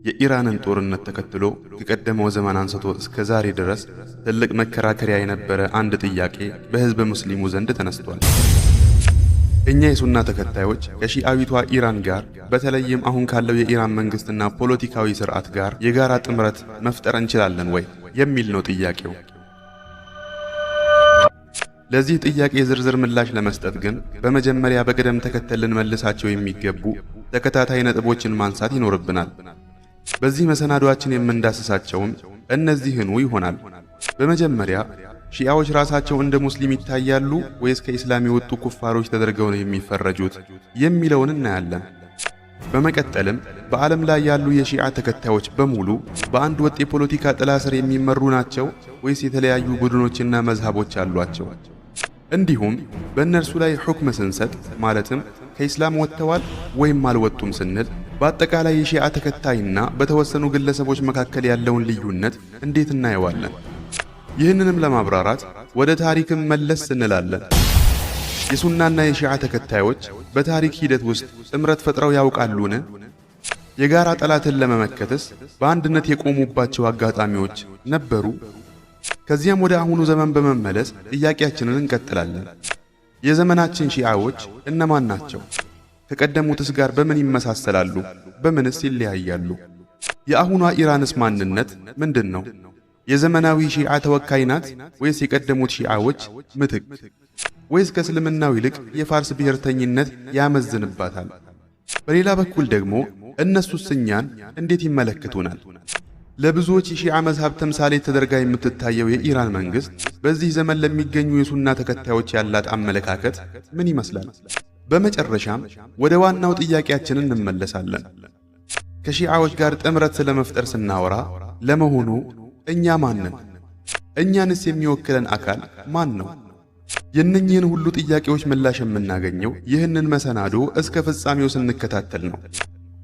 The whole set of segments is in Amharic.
የኢራንን ጦርነት ተከትሎ ከቀደመው ዘመን አንስቶ እስከ ዛሬ ድረስ ትልቅ መከራከሪያ የነበረ አንድ ጥያቄ በህዝብ ሙስሊሙ ዘንድ ተነስቷል። እኛ የሱና ተከታዮች ከሺዓዊቷ ኢራን ጋር በተለይም አሁን ካለው የኢራን መንግስትና ፖለቲካዊ ስርዓት ጋር የጋራ ጥምረት መፍጠር እንችላለን ወይ የሚል ነው ጥያቄው። ለዚህ ጥያቄ ዝርዝር ምላሽ ለመስጠት ግን በመጀመሪያ በቅደም ተከተል ልንመልሳቸው የሚገቡ ተከታታይ ነጥቦችን ማንሳት ይኖርብናል። በዚህ መሰናዷችን የምንዳስሳቸውም እነዚህኑ ይሆናል። በመጀመሪያ ሺዓዎች ራሳቸው እንደ ሙስሊም ይታያሉ ወይስ ከኢስላም የወጡ ኩፋሮች ተደርገው ነው የሚፈረጁት የሚለውን እናያለን። በመቀጠልም በዓለም ላይ ያሉ የሺዓ ተከታዮች በሙሉ በአንድ ወጥ የፖለቲካ ጥላ ስር የሚመሩ ናቸው ወይስ የተለያዩ ቡድኖችና መዝሃቦች አሏቸው? እንዲሁም በእነርሱ ላይ ሁክም ስንሰጥ ማለትም ከኢስላም ወጥተዋል ወይም አልወጡም ስንል በአጠቃላይ የሺዓ ተከታይና በተወሰኑ ግለሰቦች መካከል ያለውን ልዩነት እንዴት እናየዋለን? ይህንንም ለማብራራት ወደ ታሪክም መለስ እንላለን። የሱናና የሺዓ ተከታዮች በታሪክ ሂደት ውስጥ ጥምረት ፈጥረው ያውቃሉን? የጋራ ጠላትን ለመመከትስ በአንድነት የቆሙባቸው አጋጣሚዎች ነበሩ? ከዚያም ወደ አሁኑ ዘመን በመመለስ ጥያቄያችንን እንቀጥላለን። የዘመናችን ሺዓዎች እነማን ናቸው? ከቀደሙትስ ጋር በምን ይመሳሰላሉ? በምንስ ይለያያሉ? የአሁኗ ኢራንስ ማንነት ምንድን ነው? የዘመናዊ ሺዓ ተወካይ ናት ወይስ የቀደሙት ሺዓዎች ምትክ? ወይስ ከእስልምናው ይልቅ የፋርስ ብሔርተኝነት ያመዝንባታል? በሌላ በኩል ደግሞ እነሱስ እኛን እንዴት ይመለከቱናል? ለብዙዎች የሺዓ መዝሃብ ተምሳሌ ተደርጋ የምትታየው የኢራን መንግስት በዚህ ዘመን ለሚገኙ የሱና ተከታዮች ያላት አመለካከት ምን ይመስላል? በመጨረሻም ወደ ዋናው ጥያቄያችን እንመለሳለን። ከሺዓዎች ጋር ጥምረት ስለመፍጠር ስናወራ ለመሆኑ እኛ ማንን? እኛንስ የሚወክለን አካል ማን ነው? የእነኚህን ሁሉ ጥያቄዎች ምላሽ የምናገኘው ይህንን መሰናዶ እስከ ፍጻሜው ስንከታተል ነው።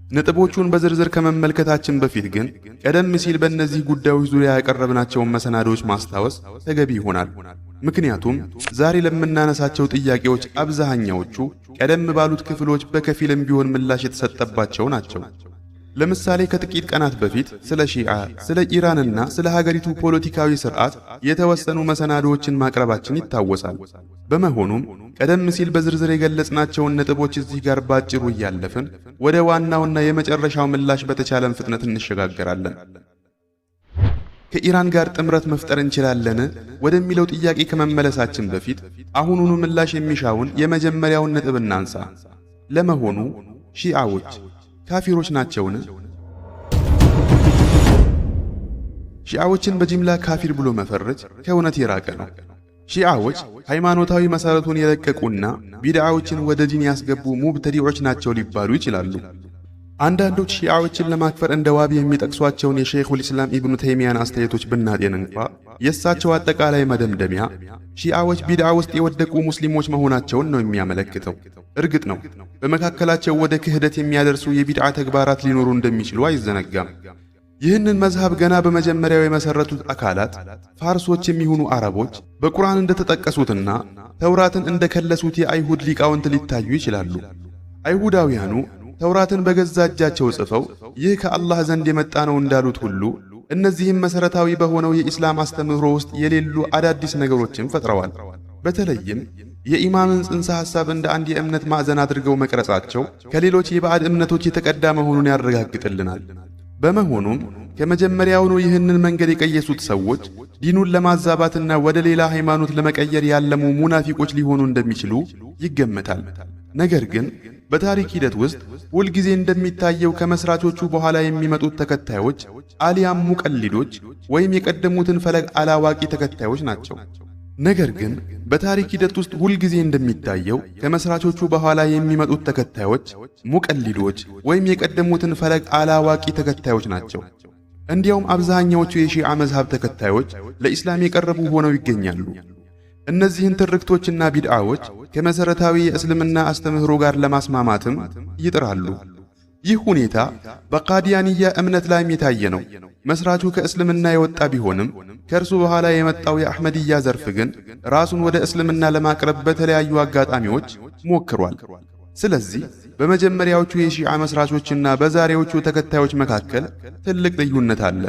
ነጥቦቹን በዝርዝር ከመመልከታችን በፊት ግን ቀደም ሲል በእነዚህ ጉዳዮች ዙሪያ ያቀረብናቸውን መሰናዶዎች ማስታወስ ተገቢ ይሆናል። ምክንያቱም ዛሬ ለምናነሳቸው ጥያቄዎች አብዛኛዎቹ ቀደም ባሉት ክፍሎች በከፊልም ቢሆን ምላሽ የተሰጠባቸው ናቸው። ለምሳሌ ከጥቂት ቀናት በፊት ስለ ሺዓ፣ ስለ ኢራንና ስለ ሀገሪቱ ፖለቲካዊ ስርዓት የተወሰኑ መሰናዶዎችን ማቅረባችን ይታወሳል። በመሆኑም ቀደም ሲል በዝርዝር የገለጽናቸውን ነጥቦች እዚህ ጋር ባጭሩ እያለፍን ወደ ዋናውና የመጨረሻው ምላሽ በተቻለን ፍጥነት እንሸጋገራለን። ከኢራን ጋር ጥምረት መፍጠር እንችላለን ወደሚለው ጥያቄ ከመመለሳችን በፊት አሁኑኑ ምላሽ የሚሻውን የመጀመሪያውን ነጥብ እናንሳ። ለመሆኑ ሺዓዎች ካፊሮች ናቸውን? ሺዓዎችን በጅምላ ካፊር ብሎ መፈረጅ ከእውነት የራቀ ነው። ሺዓዎች ሃይማኖታዊ መሰረቱን የለቀቁና ቢድዓዎችን ወደ ዲን ያስገቡ ሙብተዲዖች ናቸው ሊባሉ ይችላሉ። አንዳንዶች ሺዓዎችን ለማክፈር እንደ ዋቢ የሚጠቅሷቸውን የሸይኹል ኢስላም ኢብኑ ተይሚያን አስተያየቶች ብናጤን እንኳ የእሳቸው አጠቃላይ መደምደሚያ ሺዓዎች ቢድዓ ውስጥ የወደቁ ሙስሊሞች መሆናቸውን ነው የሚያመለክተው። እርግጥ ነው በመካከላቸው ወደ ክህደት የሚያደርሱ የቢድዓ ተግባራት ሊኖሩ እንደሚችሉ አይዘነጋም። ይህንን መዝሃብ ገና በመጀመሪያው የመሰረቱት አካላት ፋርሶች የሚሆኑ አረቦች በቁርአን እንደተጠቀሱትና ተውራትን እንደከለሱት የአይሁድ ሊቃውንት ሊታዩ ይችላሉ። አይሁዳውያኑ ተውራትን በገዛ እጃቸው ጽፈው ይህ ከአላህ ዘንድ የመጣ ነው እንዳሉት ሁሉ እነዚህም መሰረታዊ በሆነው የኢስላም አስተምህሮ ውስጥ የሌሉ አዳዲስ ነገሮችን ፈጥረዋል። በተለይም የኢማንን ጽንሰ ሐሳብ እንደ አንድ የእምነት ማዕዘን አድርገው መቅረጻቸው ከሌሎች የባዕድ እምነቶች የተቀዳ መሆኑን ያረጋግጥልናል። በመሆኑም ከመጀመሪያውኑ ይህንን መንገድ የቀየሱት ሰዎች ዲኑን ለማዛባትና ወደ ሌላ ሃይማኖት ለመቀየር ያለሙ ሙናፊቆች ሊሆኑ እንደሚችሉ ይገመታል። ነገር ግን በታሪክ ሂደት ውስጥ ሁልጊዜ እንደሚታየው ከመስራቾቹ በኋላ የሚመጡት ተከታዮች አሊያም ሙቀሊዶች ወይም የቀደሙትን ፈለግ አላዋቂ ተከታዮች ናቸው። ነገር ግን በታሪክ ሂደት ውስጥ ሁልጊዜ እንደሚታየው ከመስራቾቹ በኋላ የሚመጡት ተከታዮች ሙቀሊዶች ወይም የቀደሙትን ፈለግ አላዋቂ ተከታዮች ናቸው። እንዲያውም አብዛኛዎቹ የሺዓ መዝሃብ ተከታዮች ለኢስላም የቀረቡ ሆነው ይገኛሉ። እነዚህን ትርክቶችና ቢድዓዎች ከመሰረታዊ የእስልምና አስተምህሮ ጋር ለማስማማትም ይጥራሉ። ይህ ሁኔታ በቃዲያንያ እምነት ላይም የታየ ነው። መስራቹ ከእስልምና የወጣ ቢሆንም ከእርሱ በኋላ የመጣው የአሕመድያ ዘርፍ ግን ራሱን ወደ እስልምና ለማቅረብ በተለያዩ አጋጣሚዎች ሞክሯል። ስለዚህ በመጀመሪያዎቹ የሺዓ መስራቾችና በዛሬዎቹ ተከታዮች መካከል ትልቅ ልዩነት አለ።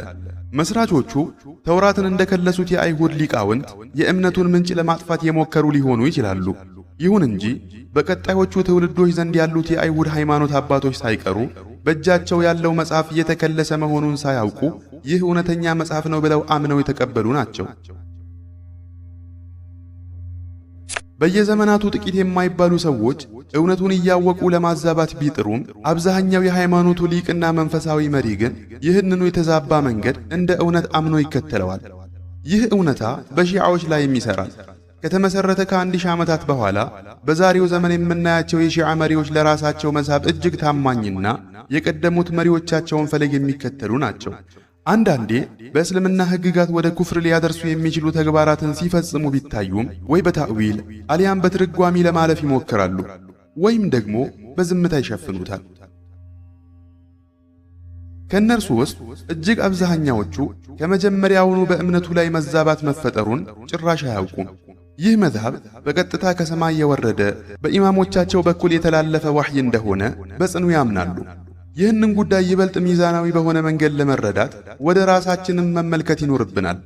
መስራቾቹ ተውራትን እንደከለሱት የአይሁድ ሊቃውንት የእምነቱን ምንጭ ለማጥፋት የሞከሩ ሊሆኑ ይችላሉ። ይሁን እንጂ በቀጣዮቹ ትውልዶች ዘንድ ያሉት የአይሁድ ሃይማኖት አባቶች ሳይቀሩ በእጃቸው ያለው መጽሐፍ እየተከለሰ መሆኑን ሳያውቁ ይህ እውነተኛ መጽሐፍ ነው ብለው አምነው የተቀበሉ ናቸው። በየዘመናቱ ጥቂት የማይባሉ ሰዎች እውነቱን እያወቁ ለማዛባት ቢጥሩም አብዛኛው የሃይማኖቱ ሊቅና መንፈሳዊ መሪ ግን ይህንኑ የተዛባ መንገድ እንደ እውነት አምኖ ይከተለዋል። ይህ እውነታ በሺዓዎች ላይም ይሰራል። ከተመሰረተ ከ1000 ዓመታት በኋላ በዛሬው ዘመን የምናያቸው የሺዓ መሪዎች ለራሳቸው መዝሃብ እጅግ ታማኝና የቀደሙት መሪዎቻቸውን ፈለግ የሚከተሉ ናቸው። አንዳንዴ በእስልምና ሕግጋት ወደ ኩፍር ሊያደርሱ የሚችሉ ተግባራትን ሲፈጽሙ ቢታዩም ወይ በታዊል አሊያም በትርጓሚ ለማለፍ ይሞክራሉ፣ ወይም ደግሞ በዝምታ ይሸፍኑታል። ከእነርሱ ውስጥ እጅግ አብዛኛዎቹ ከመጀመሪያውኑ በእምነቱ ላይ መዛባት መፈጠሩን ጭራሽ አያውቁም። ይህ መዝሃብ በቀጥታ ከሰማይ የወረደ በኢማሞቻቸው በኩል የተላለፈ ዋህይ እንደሆነ በጽኑ ያምናሉ። ይህንን ጉዳይ ይበልጥ ሚዛናዊ በሆነ መንገድ ለመረዳት ወደ ራሳችንም መመልከት ይኖርብናል።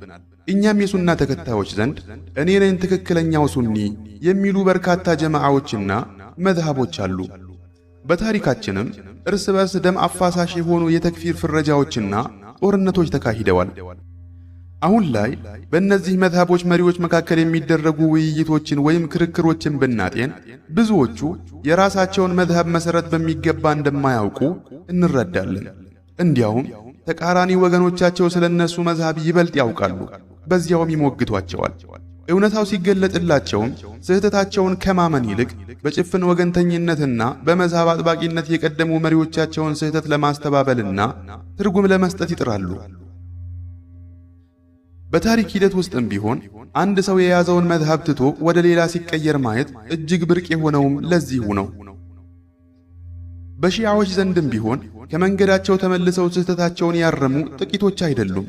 እኛም የሱና ተከታዮች ዘንድ እኔ ነኝ ትክክለኛው ሱኒ የሚሉ በርካታ ጀማዓዎችና መዝሃቦች አሉ። በታሪካችንም እርስ በርስ ደም አፋሳሽ የሆኑ የተክፊር ፍረጃዎችና ጦርነቶች ተካሂደዋል። አሁን ላይ በእነዚህ መዝሃቦች መሪዎች መካከል የሚደረጉ ውይይቶችን ወይም ክርክሮችን ብናጤን ብዙዎቹ የራሳቸውን መዝሃብ መሰረት በሚገባ እንደማያውቁ እንረዳለን። እንዲያውም ተቃራኒ ወገኖቻቸው ስለነሱ መዝሃብ ይበልጥ ያውቃሉ፣ በዚያውም ይሞግቷቸዋል። እውነታው ሲገለጥላቸውም ስህተታቸውን ከማመን ይልቅ በጭፍን ወገንተኝነትና በመዝሃብ አጥባቂነት የቀደሙ መሪዎቻቸውን ስህተት ለማስተባበልና ትርጉም ለመስጠት ይጥራሉ። በታሪክ ሂደት ውስጥም ቢሆን አንድ ሰው የያዘውን መዝሃብ ትቶ ወደ ሌላ ሲቀየር ማየት እጅግ ብርቅ የሆነውም ለዚሁ ነው። በሺዓዎች ዘንድም ቢሆን ከመንገዳቸው ተመልሰው ስህተታቸውን ያረሙ ጥቂቶች አይደሉም።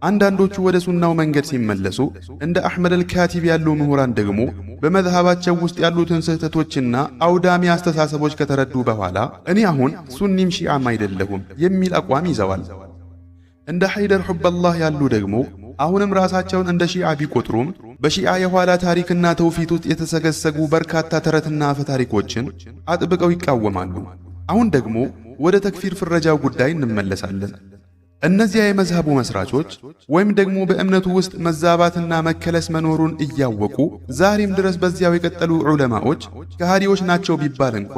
አንዳንዶቹ ወደ ሱናው መንገድ ሲመለሱ እንደ አሕመድ አልካቲብ ያሉ ምሁራን ደግሞ በመዝሃባቸው ውስጥ ያሉትን ስህተቶችና አውዳሚ አስተሳሰቦች ከተረዱ በኋላ እኔ አሁን ሱኒም ሺዓም አይደለሁም የሚል አቋም ይዘዋል። እንደ ሐይደር ሑበላህ ያሉ ደግሞ አሁንም ራሳቸውን እንደ ሺዓ ቢቆጥሩም በሺዓ የኋላ ታሪክና ተውፊት ውስጥ የተሰገሰጉ በርካታ ተረትና አፈ ታሪኮችን አጥብቀው ይቃወማሉ። አሁን ደግሞ ወደ ተክፊር ፍረጃው ጉዳይ እንመለሳለን። እነዚያ የመዝሃቡ መስራቾች ወይም ደግሞ በእምነቱ ውስጥ መዛባትና መከለስ መኖሩን እያወቁ ዛሬም ድረስ በዚያው የቀጠሉ ዑለማዎች ከሃዲዎች ናቸው ቢባል እንኳ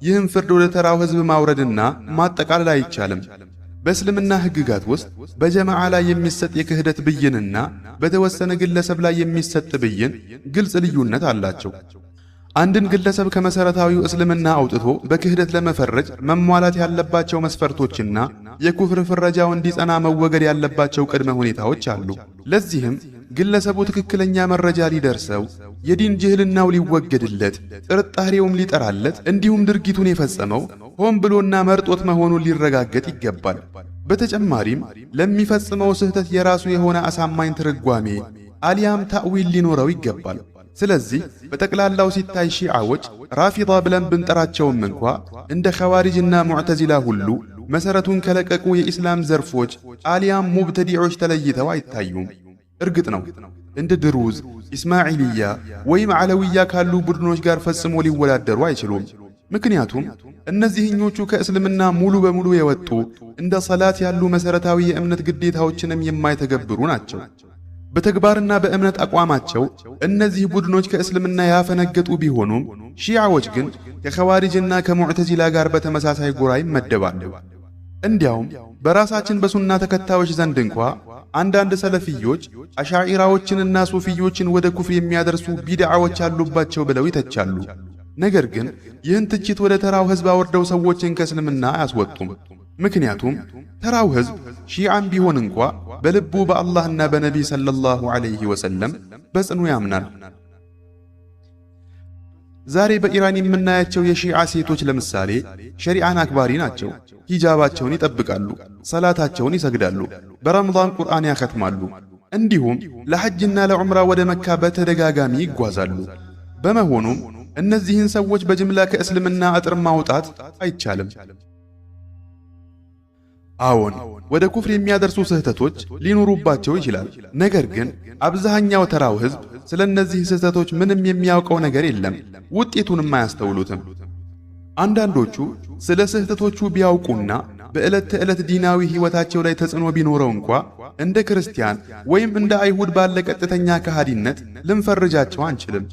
ይህም ፍርድ ወደ ተራው ሕዝብ ማውረድና ማጠቃለል አይቻልም። በእስልምና ሕግጋት ውስጥ በጀማዓ ላይ የሚሰጥ የክህደት ብይንና በተወሰነ ግለሰብ ላይ የሚሰጥ ብይን ግልጽ ልዩነት አላቸው። አንድን ግለሰብ ከመሰረታዊው እስልምና አውጥቶ በክህደት ለመፈረጅ መሟላት ያለባቸው መስፈርቶችና የኩፍር ፍረጃው እንዲጸና መወገድ ያለባቸው ቅድመ ሁኔታዎች አሉ። ለዚህም ግለሰቡ ትክክለኛ መረጃ ሊደርሰው፣ የዲን ጅህልናው ሊወገድለት፣ ጥርጣሬውም ሊጠራለት፣ እንዲሁም ድርጊቱን የፈጸመው ሆን ብሎና መርጦት መሆኑን ሊረጋገጥ ይገባል። በተጨማሪም ለሚፈጽመው ስህተት የራሱ የሆነ አሳማኝ ትርጓሜ አሊያም ታዊል ሊኖረው ይገባል። ስለዚህ በጠቅላላው ሲታይ ሺዓዎች ራፊዳ ብለን ብንጠራቸውም እንኳ እንደ ኸዋሪጅና ሙዕተዚላ ሁሉ መሰረቱን ከለቀቁ የኢስላም ዘርፎች አሊያም ሙብተዲዖች ተለይተው አይታዩም። እርግጥ ነው እንደ ድሩዝ፣ ኢስማዒልያ ወይም ዓለውያ ካሉ ቡድኖች ጋር ፈጽሞ ሊወዳደሩ አይችሉም። ምክንያቱም እነዚህኞቹ ከእስልምና ሙሉ በሙሉ የወጡ እንደ ሰላት ያሉ መሰረታዊ የእምነት ግዴታዎችንም የማይተገብሩ ናቸው። በተግባርና በእምነት አቋማቸው እነዚህ ቡድኖች ከእስልምና ያፈነገጡ ቢሆኑም ሺዓዎች ግን ከኸዋሪጅና ከሙዕተዚላ ጋር በተመሳሳይ ጎራ ይመደባሉ። እንዲያውም በራሳችን በሱና ተከታዮች ዘንድ እንኳ አንዳንድ ሰለፊዮች አሻዒራዎችንና ሱፊዮችን ወደ ኩፍር የሚያደርሱ ቢድዓዎች አሉባቸው ብለው ይተቻሉ። ነገር ግን ይህን ትችት ወደ ተራው ሕዝብ አወርደው ሰዎችን ከእስልምና አያስወጡም። ምክንያቱም ተራው ሕዝብ ሺዓም ቢሆን እንኳ በልቡ በአላህና በነቢይ ሰለላሁ ዐለይሂ ወሰለም በጽኑ ያምናል። ዛሬ በኢራን የምናያቸው የሺዓ ሴቶች ለምሳሌ ሸሪዓን አክባሪ ናቸው። ሂጃባቸውን ይጠብቃሉ፣ ሰላታቸውን ይሰግዳሉ፣ በረምዳን ቁርአን ያኸትማሉ። እንዲሁም ለሐጅና ለዑምራ ወደ መካ በተደጋጋሚ ይጓዛሉ። በመሆኑም እነዚህን ሰዎች በጅምላ ከእስልምና አጥር ማውጣት አይቻልም። አዎን፣ ወደ ኩፍር የሚያደርሱ ስህተቶች ሊኖሩባቸው ይችላል። ነገር ግን አብዛኛው ተራው ሕዝብ ስለ እነዚህ ስህተቶች ምንም የሚያውቀው ነገር የለም፣ ውጤቱንም አያስተውሉትም። አንዳንዶቹ ስለ ስህተቶቹ ቢያውቁና በዕለት ተዕለት ዲናዊ ሕይወታቸው ላይ ተጽዕኖ ቢኖረው እንኳ እንደ ክርስቲያን ወይም እንደ አይሁድ ባለ ቀጥተኛ ከሃዲነት ልንፈርጃቸው አንችልም።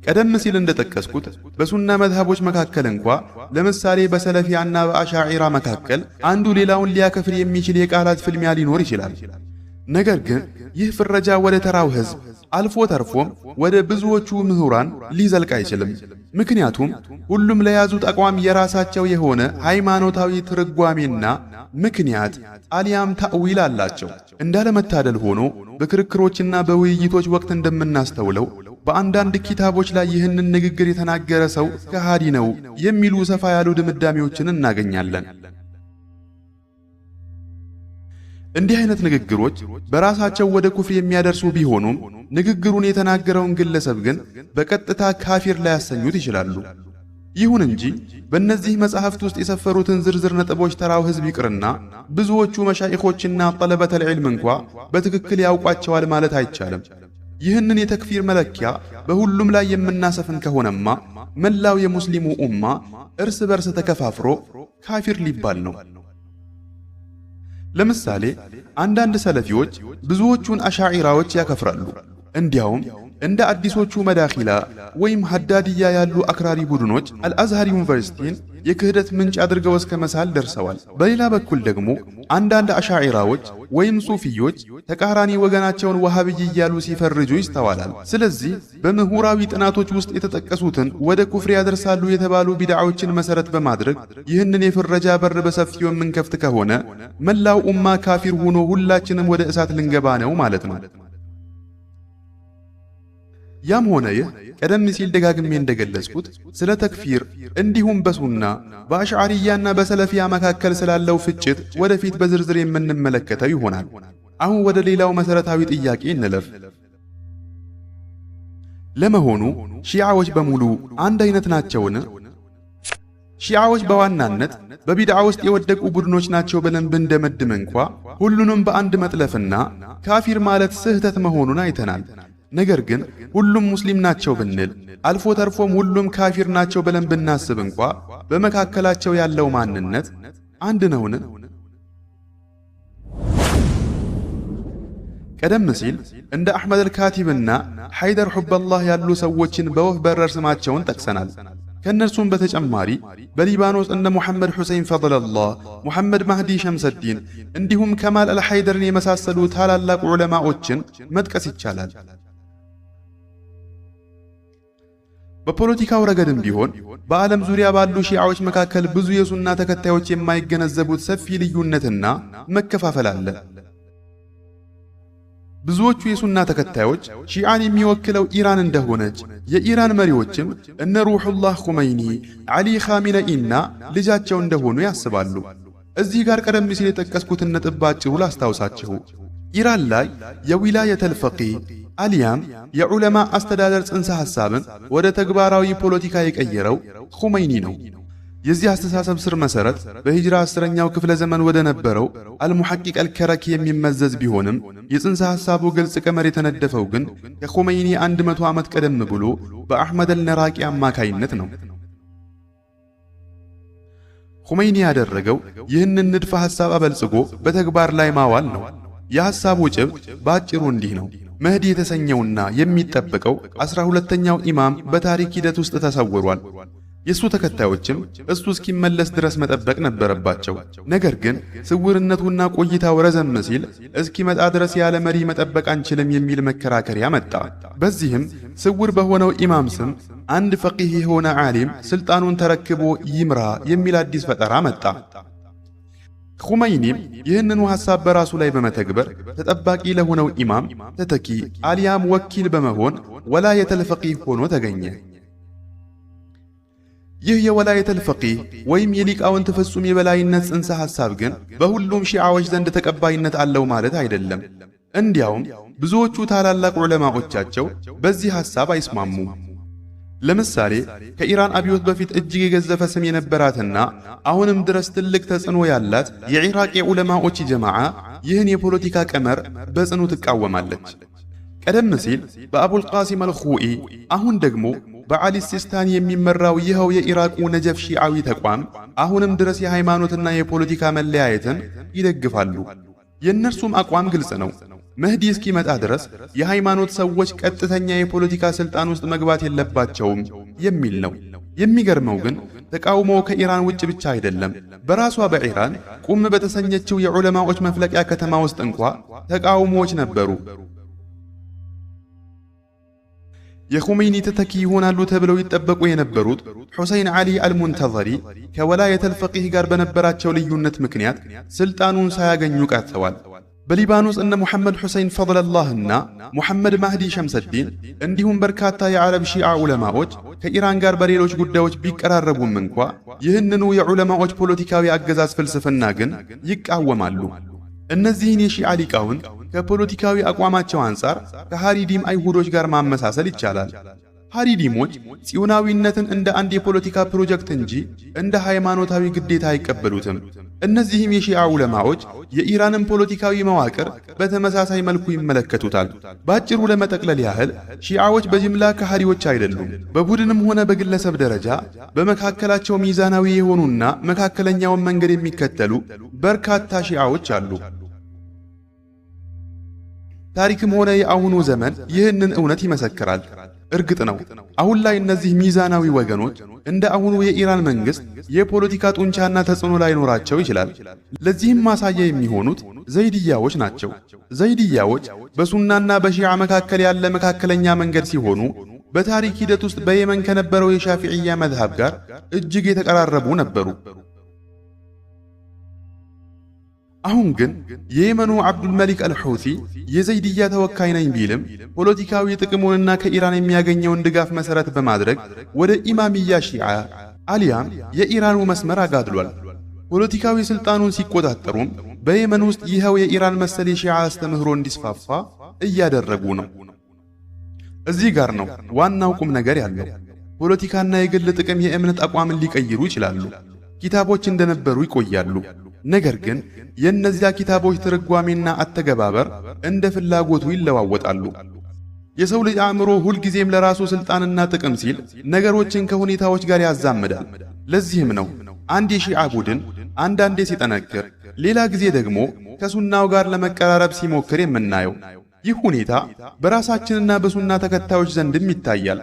ቀደም ሲል እንደጠቀስኩት በሱና መዝሃቦች መካከል እንኳ ለምሳሌ በሰለፊያና በአሻዒራ መካከል አንዱ ሌላውን ሊያከፍር የሚችል የቃላት ፍልሚያ ሊኖር ይችላል። ነገር ግን ይህ ፍረጃ ወደ ተራው ሕዝብ አልፎ ተርፎም ወደ ብዙዎቹ ምሁራን ሊዘልቅ አይችልም። ምክንያቱም ሁሉም ለያዙት አቋም የራሳቸው የሆነ ሃይማኖታዊ ትርጓሜና ምክንያት አሊያም ታእዊል አላቸው። እንዳለመታደል ሆኖ በክርክሮችና በውይይቶች ወቅት እንደምናስተውለው በአንዳንድ ኪታቦች ላይ ይህንን ንግግር የተናገረ ሰው ከሃዲ ነው የሚሉ ሰፋ ያሉ ድምዳሜዎችን እናገኛለን። እንዲህ አይነት ንግግሮች በራሳቸው ወደ ኩፍር የሚያደርሱ ቢሆኑም ንግግሩን የተናገረውን ግለሰብ ግን በቀጥታ ካፊር ላያሰኙት ይችላሉ። ይሁን እንጂ በእነዚህ መጻሕፍት ውስጥ የሰፈሩትን ዝርዝር ነጥቦች ተራው ሕዝብ ይቅርና ብዙዎቹ መሻይኾችና ጠለበተል ዒልም እንኳ በትክክል ያውቋቸዋል ማለት አይቻልም። ይህንን የተክፊር መለኪያ በሁሉም ላይ የምናሰፍን ከሆነማ መላው የሙስሊሙ ኡማ እርስ በርስ ተከፋፍሮ ካፊር ሊባል ነው። ለምሳሌ አንዳንድ ሰለፊዎች ብዙዎቹን አሻዒራዎች ያከፍራሉ። እንዲያውም እንደ አዲሶቹ መዳኺላ ወይም ሐዳድያ ያሉ አክራሪ ቡድኖች አልአዝሃር ዩኒቨርሲቲን የክህደት ምንጭ አድርገው እስከ መሳል ደርሰዋል። በሌላ በኩል ደግሞ አንዳንድ አሻዒራዎች ወይም ሱፊዮች ተቃራኒ ወገናቸውን ወሃብይ እያሉ ሲፈርጁ ይስተዋላል። ስለዚህ በምሁራዊ ጥናቶች ውስጥ የተጠቀሱትን ወደ ኩፍር ያደርሳሉ የተባሉ ቢድዓዎችን መሰረት በማድረግ ይህንን የፍረጃ በር በሰፊው የምንከፍት ከሆነ መላው ኡማ ካፊር ሆኖ ሁላችንም ወደ እሳት ልንገባ ነው ማለት ነው። ያም ሆነ ይህ ቀደም ሲል ደጋግሜ እንደገለጽኩት ስለ ተክፊር እንዲሁም በሱና በአሽዓሪያና በሰለፊያ መካከል ስላለው ፍጭት ወደፊት በዝርዝር የምንመለከተው ይሆናል። አሁን ወደ ሌላው መሰረታዊ ጥያቄ እንለፍ። ለመሆኑ ሺዓዎች በሙሉ አንድ አይነት ናቸውን? ሺዓዎች በዋናነት በቢድዓ ውስጥ የወደቁ ቡድኖች ናቸው ብለን ብንደመድም እንኳ ሁሉንም በአንድ መጥለፍና ካፊር ማለት ስህተት መሆኑን አይተናል። ነገር ግን ሁሉም ሙስሊም ናቸው ብንል አልፎ ተርፎም ሁሉም ካፊር ናቸው ብለን ብናስብ እንኳ በመካከላቸው ያለው ማንነት አንድ ነውን? ቀደም ሲል እንደ አሕመድ አልካቲብና ሐይደር ሑበላህ ያሉ ሰዎችን በወፍ በረር ስማቸውን ጠቅሰናል። ከእነርሱም በተጨማሪ በሊባኖስ እነ ሙሐመድ ሁሰይን ፈድለላህ፣ ሙሐመድ ማህዲ ሸምሰዲን እንዲሁም ከማል አልሐይደርን የመሳሰሉ ታላላቅ ዑለማዎችን መጥቀስ ይቻላል። በፖለቲካው ረገድም ቢሆን በዓለም ዙሪያ ባሉ ሺዓዎች መካከል ብዙ የሱና ተከታዮች የማይገነዘቡት ሰፊ ልዩነትና መከፋፈል አለ። ብዙዎቹ የሱና ተከታዮች ሺዓን የሚወክለው ኢራን እንደሆነች፣ የኢራን መሪዎችም እነ ሩሑላህ ኹመይኒ፣ ዓሊ ኻሜነኢና ልጃቸው እንደሆኑ ያስባሉ። እዚህ ጋር ቀደም ሲል የጠቀስኩትን ነጥብ ባጭሩ ላስታውሳችሁ። ኢራን ላይ የዊላየተል ፈቂህ አሊያም የዑለማ አስተዳደር ጽንሰ ሐሳብን ወደ ተግባራዊ ፖለቲካ የቀየረው ኹመይኒ ነው። የዚህ አስተሳሰብ ስር መሰረት በሂጅራ 10ኛው ክፍለ ዘመን ወደ ነበረው አልሙሐቂቅ አልከረኪ የሚመዘዝ ቢሆንም የጽንሰ ሐሳቡ ግልጽ ቀመር የተነደፈው ግን ከኹመይኒ 100 ዓመት ቀደም ብሎ በአሕመድ አልነራቂ አማካይነት ነው። ኹመይኒ ያደረገው ይህንን ንድፈ ሐሳብ አበልጽጎ በተግባር ላይ ማዋል ነው። የሐሳቡ ጭብጥ ባጭሩ እንዲህ ነው። መህዲ የተሰኘውና የሚጠበቀው 12ኛው ኢማም በታሪክ ሂደት ውስጥ ተሰውሯል። የሱ ተከታዮችም እሱ እስኪመለስ ድረስ መጠበቅ ነበረባቸው። ነገር ግን ስውርነቱና ቆይታው ረዘም ሲል እስኪመጣ ድረስ ያለ መሪ መጠበቅ አንችልም የሚል መከራከሪያ መጣ። በዚህም ስውር በሆነው ኢማም ስም አንድ ፈቂህ የሆነ ዓሊም ስልጣኑን ተረክቦ ይምራ የሚል አዲስ ፈጠራ መጣ። ኹመይኒም ይህንኑ ሐሳብ በራሱ ላይ በመተግበር ተጠባቂ ለሆነው ኢማም ተተኪ አሊያም ወኪል በመሆን ወላየተል ፈቂህ ሆኖ ተገኘ። ይህ የወላየተል ፈቂህ ወይም የሊቃውንት ፍጹም የበላይነት ጽንሰ ሐሳብ ግን በሁሉም ሺዓዎች ዘንድ ተቀባይነት አለው ማለት አይደለም። እንዲያውም ብዙዎቹ ታላላቅ ዑለማዎቻቸው በዚህ ሐሳብ አይስማሙም። ለምሳሌ ከኢራን አብዮት በፊት እጅግ የገዘፈ ስም የነበራትና አሁንም ድረስ ትልቅ ተጽዕኖ ያላት የኢራቅ የዑለማዎች ጀማዓ ይህን የፖለቲካ ቀመር በጽኑ ትቃወማለች። ቀደም ሲል በአቡል ቃሲም አልኹኢ አሁን ደግሞ በዓሊ ሲስታኒ የሚመራው ይኸው የኢራቁ ነጀፍ ሺዓዊ ተቋም አሁንም ድረስ የሃይማኖትና የፖለቲካ መለያየትን ይደግፋሉ። የእነርሱም አቋም ግልጽ ነው። መህዲ እስኪመጣ ድረስ የሃይማኖት ሰዎች ቀጥተኛ የፖለቲካ ስልጣን ውስጥ መግባት የለባቸውም የሚል ነው። የሚገርመው ግን ተቃውሞው ከኢራን ውጭ ብቻ አይደለም። በራሷ በኢራን ቁም በተሰኘችው የዑለማዎች መፍለቂያ ከተማ ውስጥ እንኳ ተቃውሞዎች ነበሩ። የኹመይኒ ተተኪ ይሆናሉ ተብለው ይጠበቁ የነበሩት ሁሰይን ዓሊ አልሙንተዘሪ ከወላየተል ፈቂህ ጋር በነበራቸው ልዩነት ምክንያት ስልጣኑን ሳያገኙ ቀርተዋል። በሊባኖስ እነ ሙሐመድ ሁሰይን ፈድለላህና ሙሐመድ ማህዲ ሸምሰዲን እንዲሁም በርካታ የዓረብ ሺዓ ዑለማዎች ከኢራን ጋር በሌሎች ጉዳዮች ቢቀራረቡም እንኳ ይህንኑ የዑለማዎች ፖለቲካዊ አገዛዝ ፍልስፍና ግን ይቃወማሉ። እነዚህን የሺዓ ሊቃውንት ከፖለቲካዊ አቋማቸው አንጻር ከሃሪዲም አይሁዶች ጋር ማመሳሰል ይቻላል። ሃሪዲሞች ጽዮናዊነትን እንደ አንድ የፖለቲካ ፕሮጀክት እንጂ እንደ ሃይማኖታዊ ግዴታ አይቀበሉትም። እነዚህም የሺዓ ዑለማዎች የኢራንን ፖለቲካዊ መዋቅር በተመሳሳይ መልኩ ይመለከቱታል። ባጭሩ ለመጠቅለል ያህል ሺዓዎች በጅምላ ከሃዲዎች አይደሉም። በቡድንም ሆነ በግለሰብ ደረጃ በመካከላቸው ሚዛናዊ የሆኑና መካከለኛውን መንገድ የሚከተሉ በርካታ ሺዓዎች አሉ። ታሪክም ሆነ የአሁኑ ዘመን ይህንን እውነት ይመሰክራል። እርግጥ ነው አሁን ላይ እነዚህ ሚዛናዊ ወገኖች እንደ አሁኑ የኢራን መንግስት የፖለቲካ ጡንቻና ተጽዕኖ ላይኖራቸው ይችላል። ለዚህም ማሳያ የሚሆኑት ዘይድያዎች ናቸው። ዘይድያዎች በሱናና በሺዓ መካከል ያለ መካከለኛ መንገድ ሲሆኑ በታሪክ ሂደት ውስጥ በየመን ከነበረው የሻፊዕያ መዝሃብ ጋር እጅግ የተቀራረቡ ነበሩ። አሁን ግን የየመኑ አብዱልመሊክ አልሑቲ የዘይድያ ተወካይ ነኝ ቢልም ፖለቲካዊ ጥቅሙንና ከኢራን የሚያገኘውን ድጋፍ መሰረት በማድረግ ወደ ኢማሚያ ሺዓ አሊያም የኢራኑ መስመር አጋድሏል። ፖለቲካዊ ስልጣኑን ሲቆጣጠሩም በየመን ውስጥ ይኸው የኢራን መሰል የሺዓ አስተምህሮ እንዲስፋፋ እያደረጉ ነው። እዚህ ጋር ነው ዋናው ቁም ነገር ያለው። ፖለቲካና የግል ጥቅም የእምነት አቋምን ሊቀይሩ ይችላሉ። ኪታቦች እንደነበሩ ይቆያሉ። ነገር ግን የእነዚያ ኪታቦች ትርጓሜና አተገባበር እንደ ፍላጎቱ ይለዋወጣሉ። የሰው ልጅ አእምሮ ሁልጊዜም ለራሱ ስልጣንና ጥቅም ሲል ነገሮችን ከሁኔታዎች ጋር ያዛምዳል። ለዚህም ነው አንድ የሺዓ ቡድን አንዳንዴ ሲጠነክር፣ ሌላ ጊዜ ደግሞ ከሱናው ጋር ለመቀራረብ ሲሞክር የምናየው። ይህ ሁኔታ በራሳችንና በሱና ተከታዮች ዘንድም ይታያል።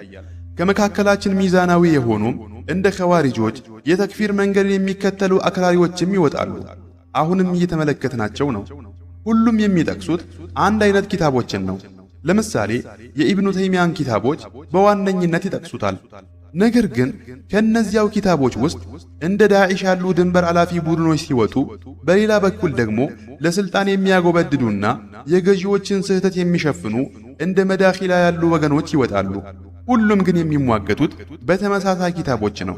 ከመካከላችን ሚዛናዊ የሆኑም እንደ ኸዋሪጆች የተክፊር መንገድን የሚከተሉ አክራሪዎችም ይወጣሉ። አሁንም እየተመለከትናቸው ነው። ሁሉም የሚጠቅሱት አንድ አይነት ኪታቦችን ነው። ለምሳሌ የኢብኑ ተይሚያን ኪታቦች በዋነኝነት ይጠቅሱታል። ነገር ግን ከነዚያው ኪታቦች ውስጥ እንደ ዳዒሽ ያሉ ድንበር አላፊ ቡድኖች ሲወጡ፣ በሌላ በኩል ደግሞ ለስልጣን የሚያጎበድዱና የገዢዎችን ስህተት የሚሸፍኑ እንደ መዳኺላ ያሉ ወገኖች ይወጣሉ። ሁሉም ግን የሚሟገቱት በተመሳሳይ ኪታቦች ነው።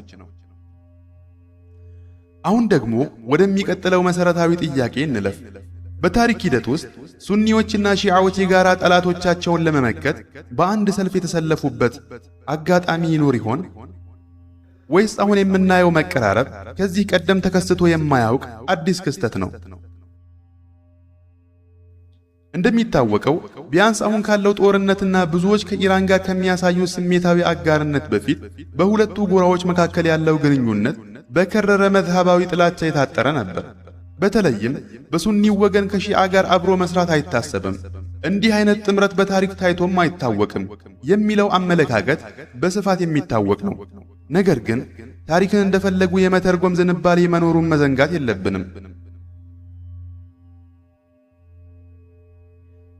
አሁን ደግሞ ወደሚቀጥለው መሰረታዊ ጥያቄ እንለፍ። በታሪክ ሂደት ውስጥ ሱኒዎችና ሺዓዎች የጋራ ጠላቶቻቸውን ለመመከት በአንድ ሰልፍ የተሰለፉበት አጋጣሚ ይኖር ይሆን? ወይስ አሁን የምናየው መቀራረብ ከዚህ ቀደም ተከስቶ የማያውቅ አዲስ ክስተት ነው? እንደሚታወቀው ቢያንስ አሁን ካለው ጦርነትና ብዙዎች ከኢራን ጋር ከሚያሳዩ ስሜታዊ አጋርነት በፊት በሁለቱ ጎራዎች መካከል ያለው ግንኙነት በከረረ መዝሃባዊ ጥላቻ የታጠረ ነበር። በተለይም በሱኒው ወገን ከሺዓ ጋር አብሮ መስራት አይታሰብም፣ እንዲህ አይነት ጥምረት በታሪክ ታይቶም አይታወቅም የሚለው አመለካከት በስፋት የሚታወቅ ነው። ነገር ግን ታሪክን እንደፈለጉ የመተርጎም ዝንባሌ መኖሩን መዘንጋት የለብንም።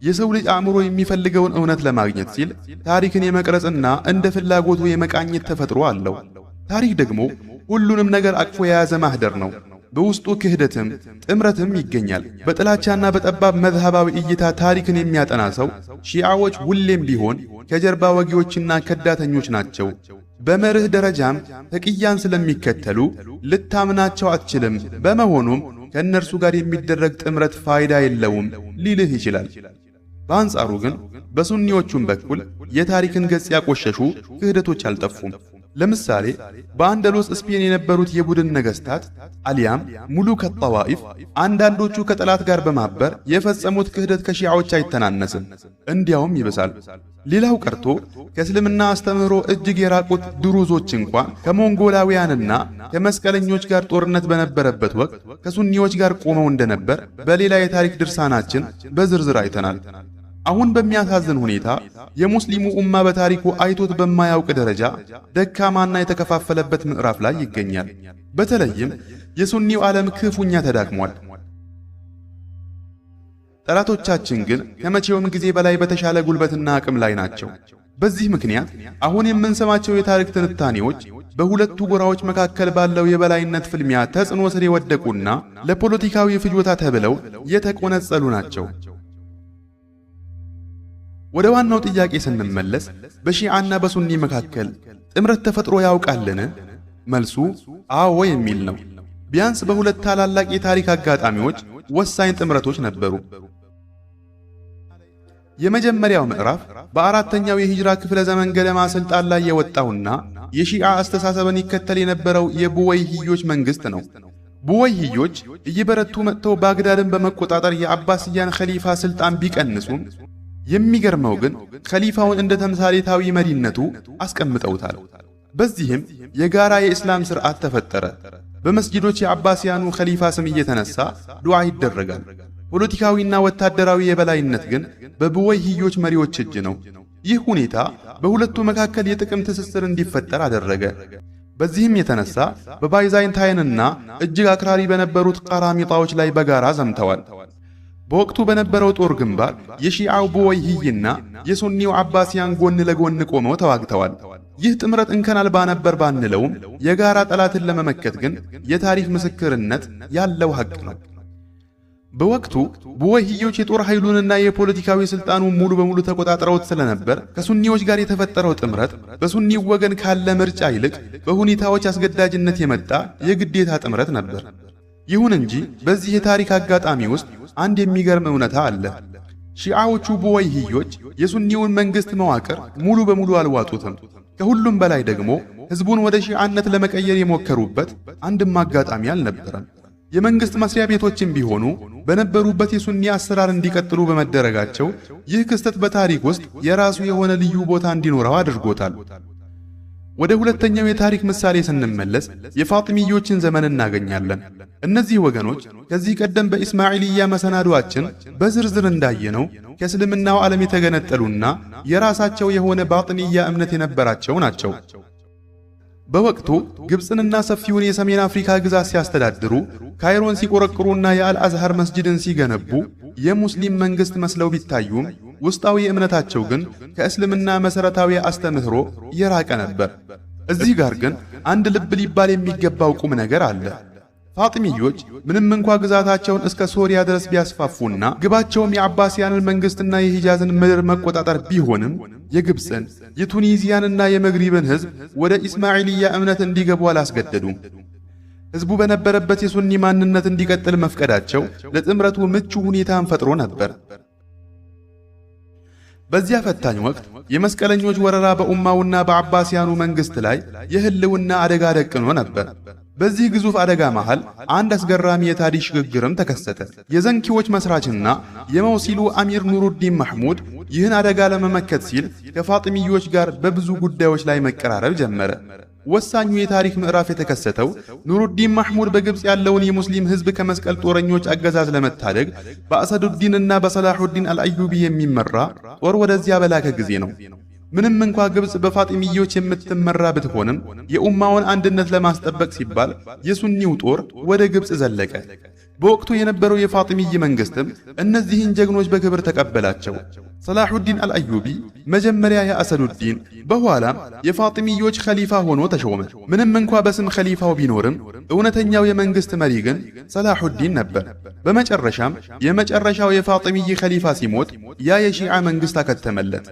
የሰው ልጅ አእምሮ የሚፈልገውን እውነት ለማግኘት ሲል ታሪክን የመቅረጽና እንደ ፍላጎቱ የመቃኘት ተፈጥሮ አለው። ታሪክ ደግሞ ሁሉንም ነገር አቅፎ የያዘ ማህደር ነው። በውስጡ ክህደትም ጥምረትም ይገኛል። በጥላቻና በጠባብ መዝሃባዊ እይታ ታሪክን የሚያጠና ሰው ሺዓዎች ሁሌም ቢሆን ከጀርባ ወጊዎችና ከዳተኞች ናቸው። በመርህ ደረጃም ተቅያን ስለሚከተሉ ልታምናቸው አትችልም። በመሆኑም ከእነርሱ ጋር የሚደረግ ጥምረት ፋይዳ የለውም ሊልህ ይችላል። በአንጻሩ ግን በሱኒዎቹም በኩል የታሪክን ገጽ ያቆሸሹ ክህደቶች አልጠፉም። ለምሳሌ በአንደሎስ ስፔን የነበሩት የቡድን ነገስታት አሊያም ሙሉክ ጠዋኢፍ አንዳንዶቹ ከጠላት ጋር በማበር የፈጸሙት ክህደት ከሺዓዎች አይተናነስም፣ እንዲያውም ይብሳል። ሌላው ቀርቶ ከእስልምና አስተምህሮ እጅግ የራቁት ድሩዞች እንኳን ከሞንጎላውያንና ከመስቀለኞች ጋር ጦርነት በነበረበት ወቅት ከሱኒዎች ጋር ቆመው እንደነበር በሌላ የታሪክ ድርሳናችን በዝርዝር አይተናል። አሁን በሚያሳዝን ሁኔታ የሙስሊሙ ኡማ በታሪኩ አይቶት በማያውቅ ደረጃ ደካማና የተከፋፈለበት ምዕራፍ ላይ ይገኛል። በተለይም የሱኒው ዓለም ክፉኛ ተዳክሟል። ጠላቶቻችን ግን ከመቼውም ጊዜ በላይ በተሻለ ጉልበትና አቅም ላይ ናቸው። በዚህ ምክንያት አሁን የምንሰማቸው የታሪክ ትንታኔዎች በሁለቱ ጎራዎች መካከል ባለው የበላይነት ፍልሚያ ተጽዕኖ ስር የወደቁና ለፖለቲካዊ ፍጆታ ተብለው የተቆነጸሉ ናቸው። ወደ ዋናው ጥያቄ ስንመለስ በሺዓና በሱኒ መካከል ጥምረት ተፈጥሮ ያውቃልን? መልሱ አዎ የሚል ነው። ቢያንስ በሁለት ታላላቅ የታሪክ አጋጣሚዎች ወሳኝ ጥምረቶች ነበሩ። የመጀመሪያው ምዕራፍ በአራተኛው የሂጅራ ክፍለ ዘመን ገደማ ስልጣን ላይ የወጣውና የሺዓ አስተሳሰብን ይከተል የነበረው የቡወይሂዮች መንግስት ነው። ቡወይሂዮች እየበረቱ መጥተው ባግዳድን በመቆጣጠር የአባስያን ኸሊፋ ስልጣን ቢቀንሱም የሚገርመው ግን ኸሊፋውን እንደ ተምሳሌታዊ መሪነቱ አስቀምጠውታል። በዚህም የጋራ የእስላም ስርዓት ተፈጠረ። በመስጂዶች የአባሲያኑ ኸሊፋ ስም እየተነሳ ዱዓ ይደረጋል። ፖለቲካዊና ወታደራዊ የበላይነት ግን በቡወይሂዮች መሪዎች እጅ ነው። ይህ ሁኔታ በሁለቱ መካከል የጥቅም ትስስር እንዲፈጠር አደረገ። በዚህም የተነሳ በባይዛንታይንና እጅግ አክራሪ በነበሩት ቃራሚጣዎች ላይ በጋራ ዘምተዋል። በወቅቱ በነበረው ጦር ግንባር የሺዓው ቡወይሂይና የሱኒው አባሲያን ጎን ለጎን ቆመው ተዋግተዋል። ይህ ጥምረት እንከን አልባ ነበር ባንለውም የጋራ ጠላትን ለመመከት ግን የታሪክ ምስክርነት ያለው ሐቅ ነው። በወቅቱ ቡወይሂዮች የጦር ኃይሉንና የፖለቲካዊ ስልጣኑን ሙሉ በሙሉ ተቆጣጥረውት ስለነበር ከሱኒዎች ጋር የተፈጠረው ጥምረት በሱኒው ወገን ካለ ምርጫ ይልቅ በሁኔታዎች አስገዳጅነት የመጣ የግዴታ ጥምረት ነበር። ይሁን እንጂ በዚህ የታሪክ አጋጣሚ ውስጥ አንድ የሚገርም እውነታ አለ። ሺዓዎቹ ቡወይሂዮች የሱኒውን መንግስት መዋቅር ሙሉ በሙሉ አልዋጡትም። ከሁሉም በላይ ደግሞ ህዝቡን ወደ ሺዓነት ለመቀየር የሞከሩበት አንድም አጋጣሚ አልነበረም። የመንግስት መስሪያ ቤቶችም ቢሆኑ በነበሩበት የሱኒ አሰራር እንዲቀጥሉ በመደረጋቸው ይህ ክስተት በታሪክ ውስጥ የራሱ የሆነ ልዩ ቦታ እንዲኖረው አድርጎታል። ወደ ሁለተኛው የታሪክ ምሳሌ ስንመለስ የፋጢሚዮችን ዘመን እናገኛለን። እነዚህ ወገኖች ከዚህ ቀደም በኢስማዒልያ መሰናዷችን በዝርዝር እንዳየነው ከእስልምናው ዓለም የተገነጠሉና የራሳቸው የሆነ ባጥንያ እምነት የነበራቸው ናቸው። በወቅቱ ግብፅንና ሰፊውን የሰሜን አፍሪካ ግዛት ሲያስተዳድሩ፣ ካይሮን ሲቆረቅሩና የአልአዝሃር መስጂድን ሲገነቡ የሙስሊም መንግስት መስለው ቢታዩም ውስጣዊ እምነታቸው ግን ከእስልምና መሰረታዊ አስተምህሮ የራቀ ነበር። እዚህ ጋር ግን አንድ ልብ ሊባል የሚገባው ቁም ነገር አለ። ፋጢሚዮች ምንም እንኳ ግዛታቸውን እስከ ሶሪያ ድረስ ቢያስፋፉና ግባቸውም የአባሲያንን መንግስትና የሂጃዝን ምድር መቆጣጠር ቢሆንም የግብፅን የቱኒዚያንና የመግሪብን ህዝብ ወደ ኢስማዒልያ እምነት እንዲገቡ አላስገደዱም። ህዝቡ በነበረበት የሱኒ ማንነት እንዲቀጥል መፍቀዳቸው ለጥምረቱ ምቹ ሁኔታን ፈጥሮ ነበር። በዚያ ፈታኝ ወቅት የመስቀለኞች ወረራ በኡማውና በአባሲያኑ መንግስት ላይ የህልውና አደጋ ደቅኖ ነበር። በዚህ ግዙፍ አደጋ መሃል አንድ አስገራሚ የታሪክ ሽግግርም ተከሰተ። የዘንኪዎች መስራችና የመውሲሉ አሚር ኑሩዲን ማህሙድ ይህን አደጋ ለመመከት ሲል ከፋጢሚዮች ጋር በብዙ ጉዳዮች ላይ መቀራረብ ጀመረ። ወሳኙ የታሪክ ምዕራፍ የተከሰተው ኑሩዲን ማህሙድ በግብፅ ያለውን የሙስሊም ህዝብ ከመስቀል ጦረኞች አገዛዝ ለመታደግ በአሰዱዲንና በሰላሁዲን አልአዩቢ የሚመራ ጦር ወደዚያ በላከ ጊዜ ነው። ምንም እንኳ ግብፅ በፋጢሚዮች የምትመራ ብትሆንም የኡማውን አንድነት ለማስጠበቅ ሲባል የሱኒው ጦር ወደ ግብፅ ዘለቀ። በወቅቱ የነበረው የፋጢሚይ መንግስትም እነዚህን ጀግኖች በክብር ተቀበላቸው። ሰላሁዲን አልአዩቢ መጀመሪያ የአሰዱዲን በኋላም የፋጢሚዮች ኸሊፋ ሆኖ ተሾመ። ምንም እንኳ በስም ኸሊፋው ቢኖርም እውነተኛው የመንግስት መሪ ግን ሰላሁዲን ነበር። በመጨረሻም የመጨረሻው የፋጢሚይ ኸሊፋ ሲሞት ያ የሺዓ መንግስት አከተመለት።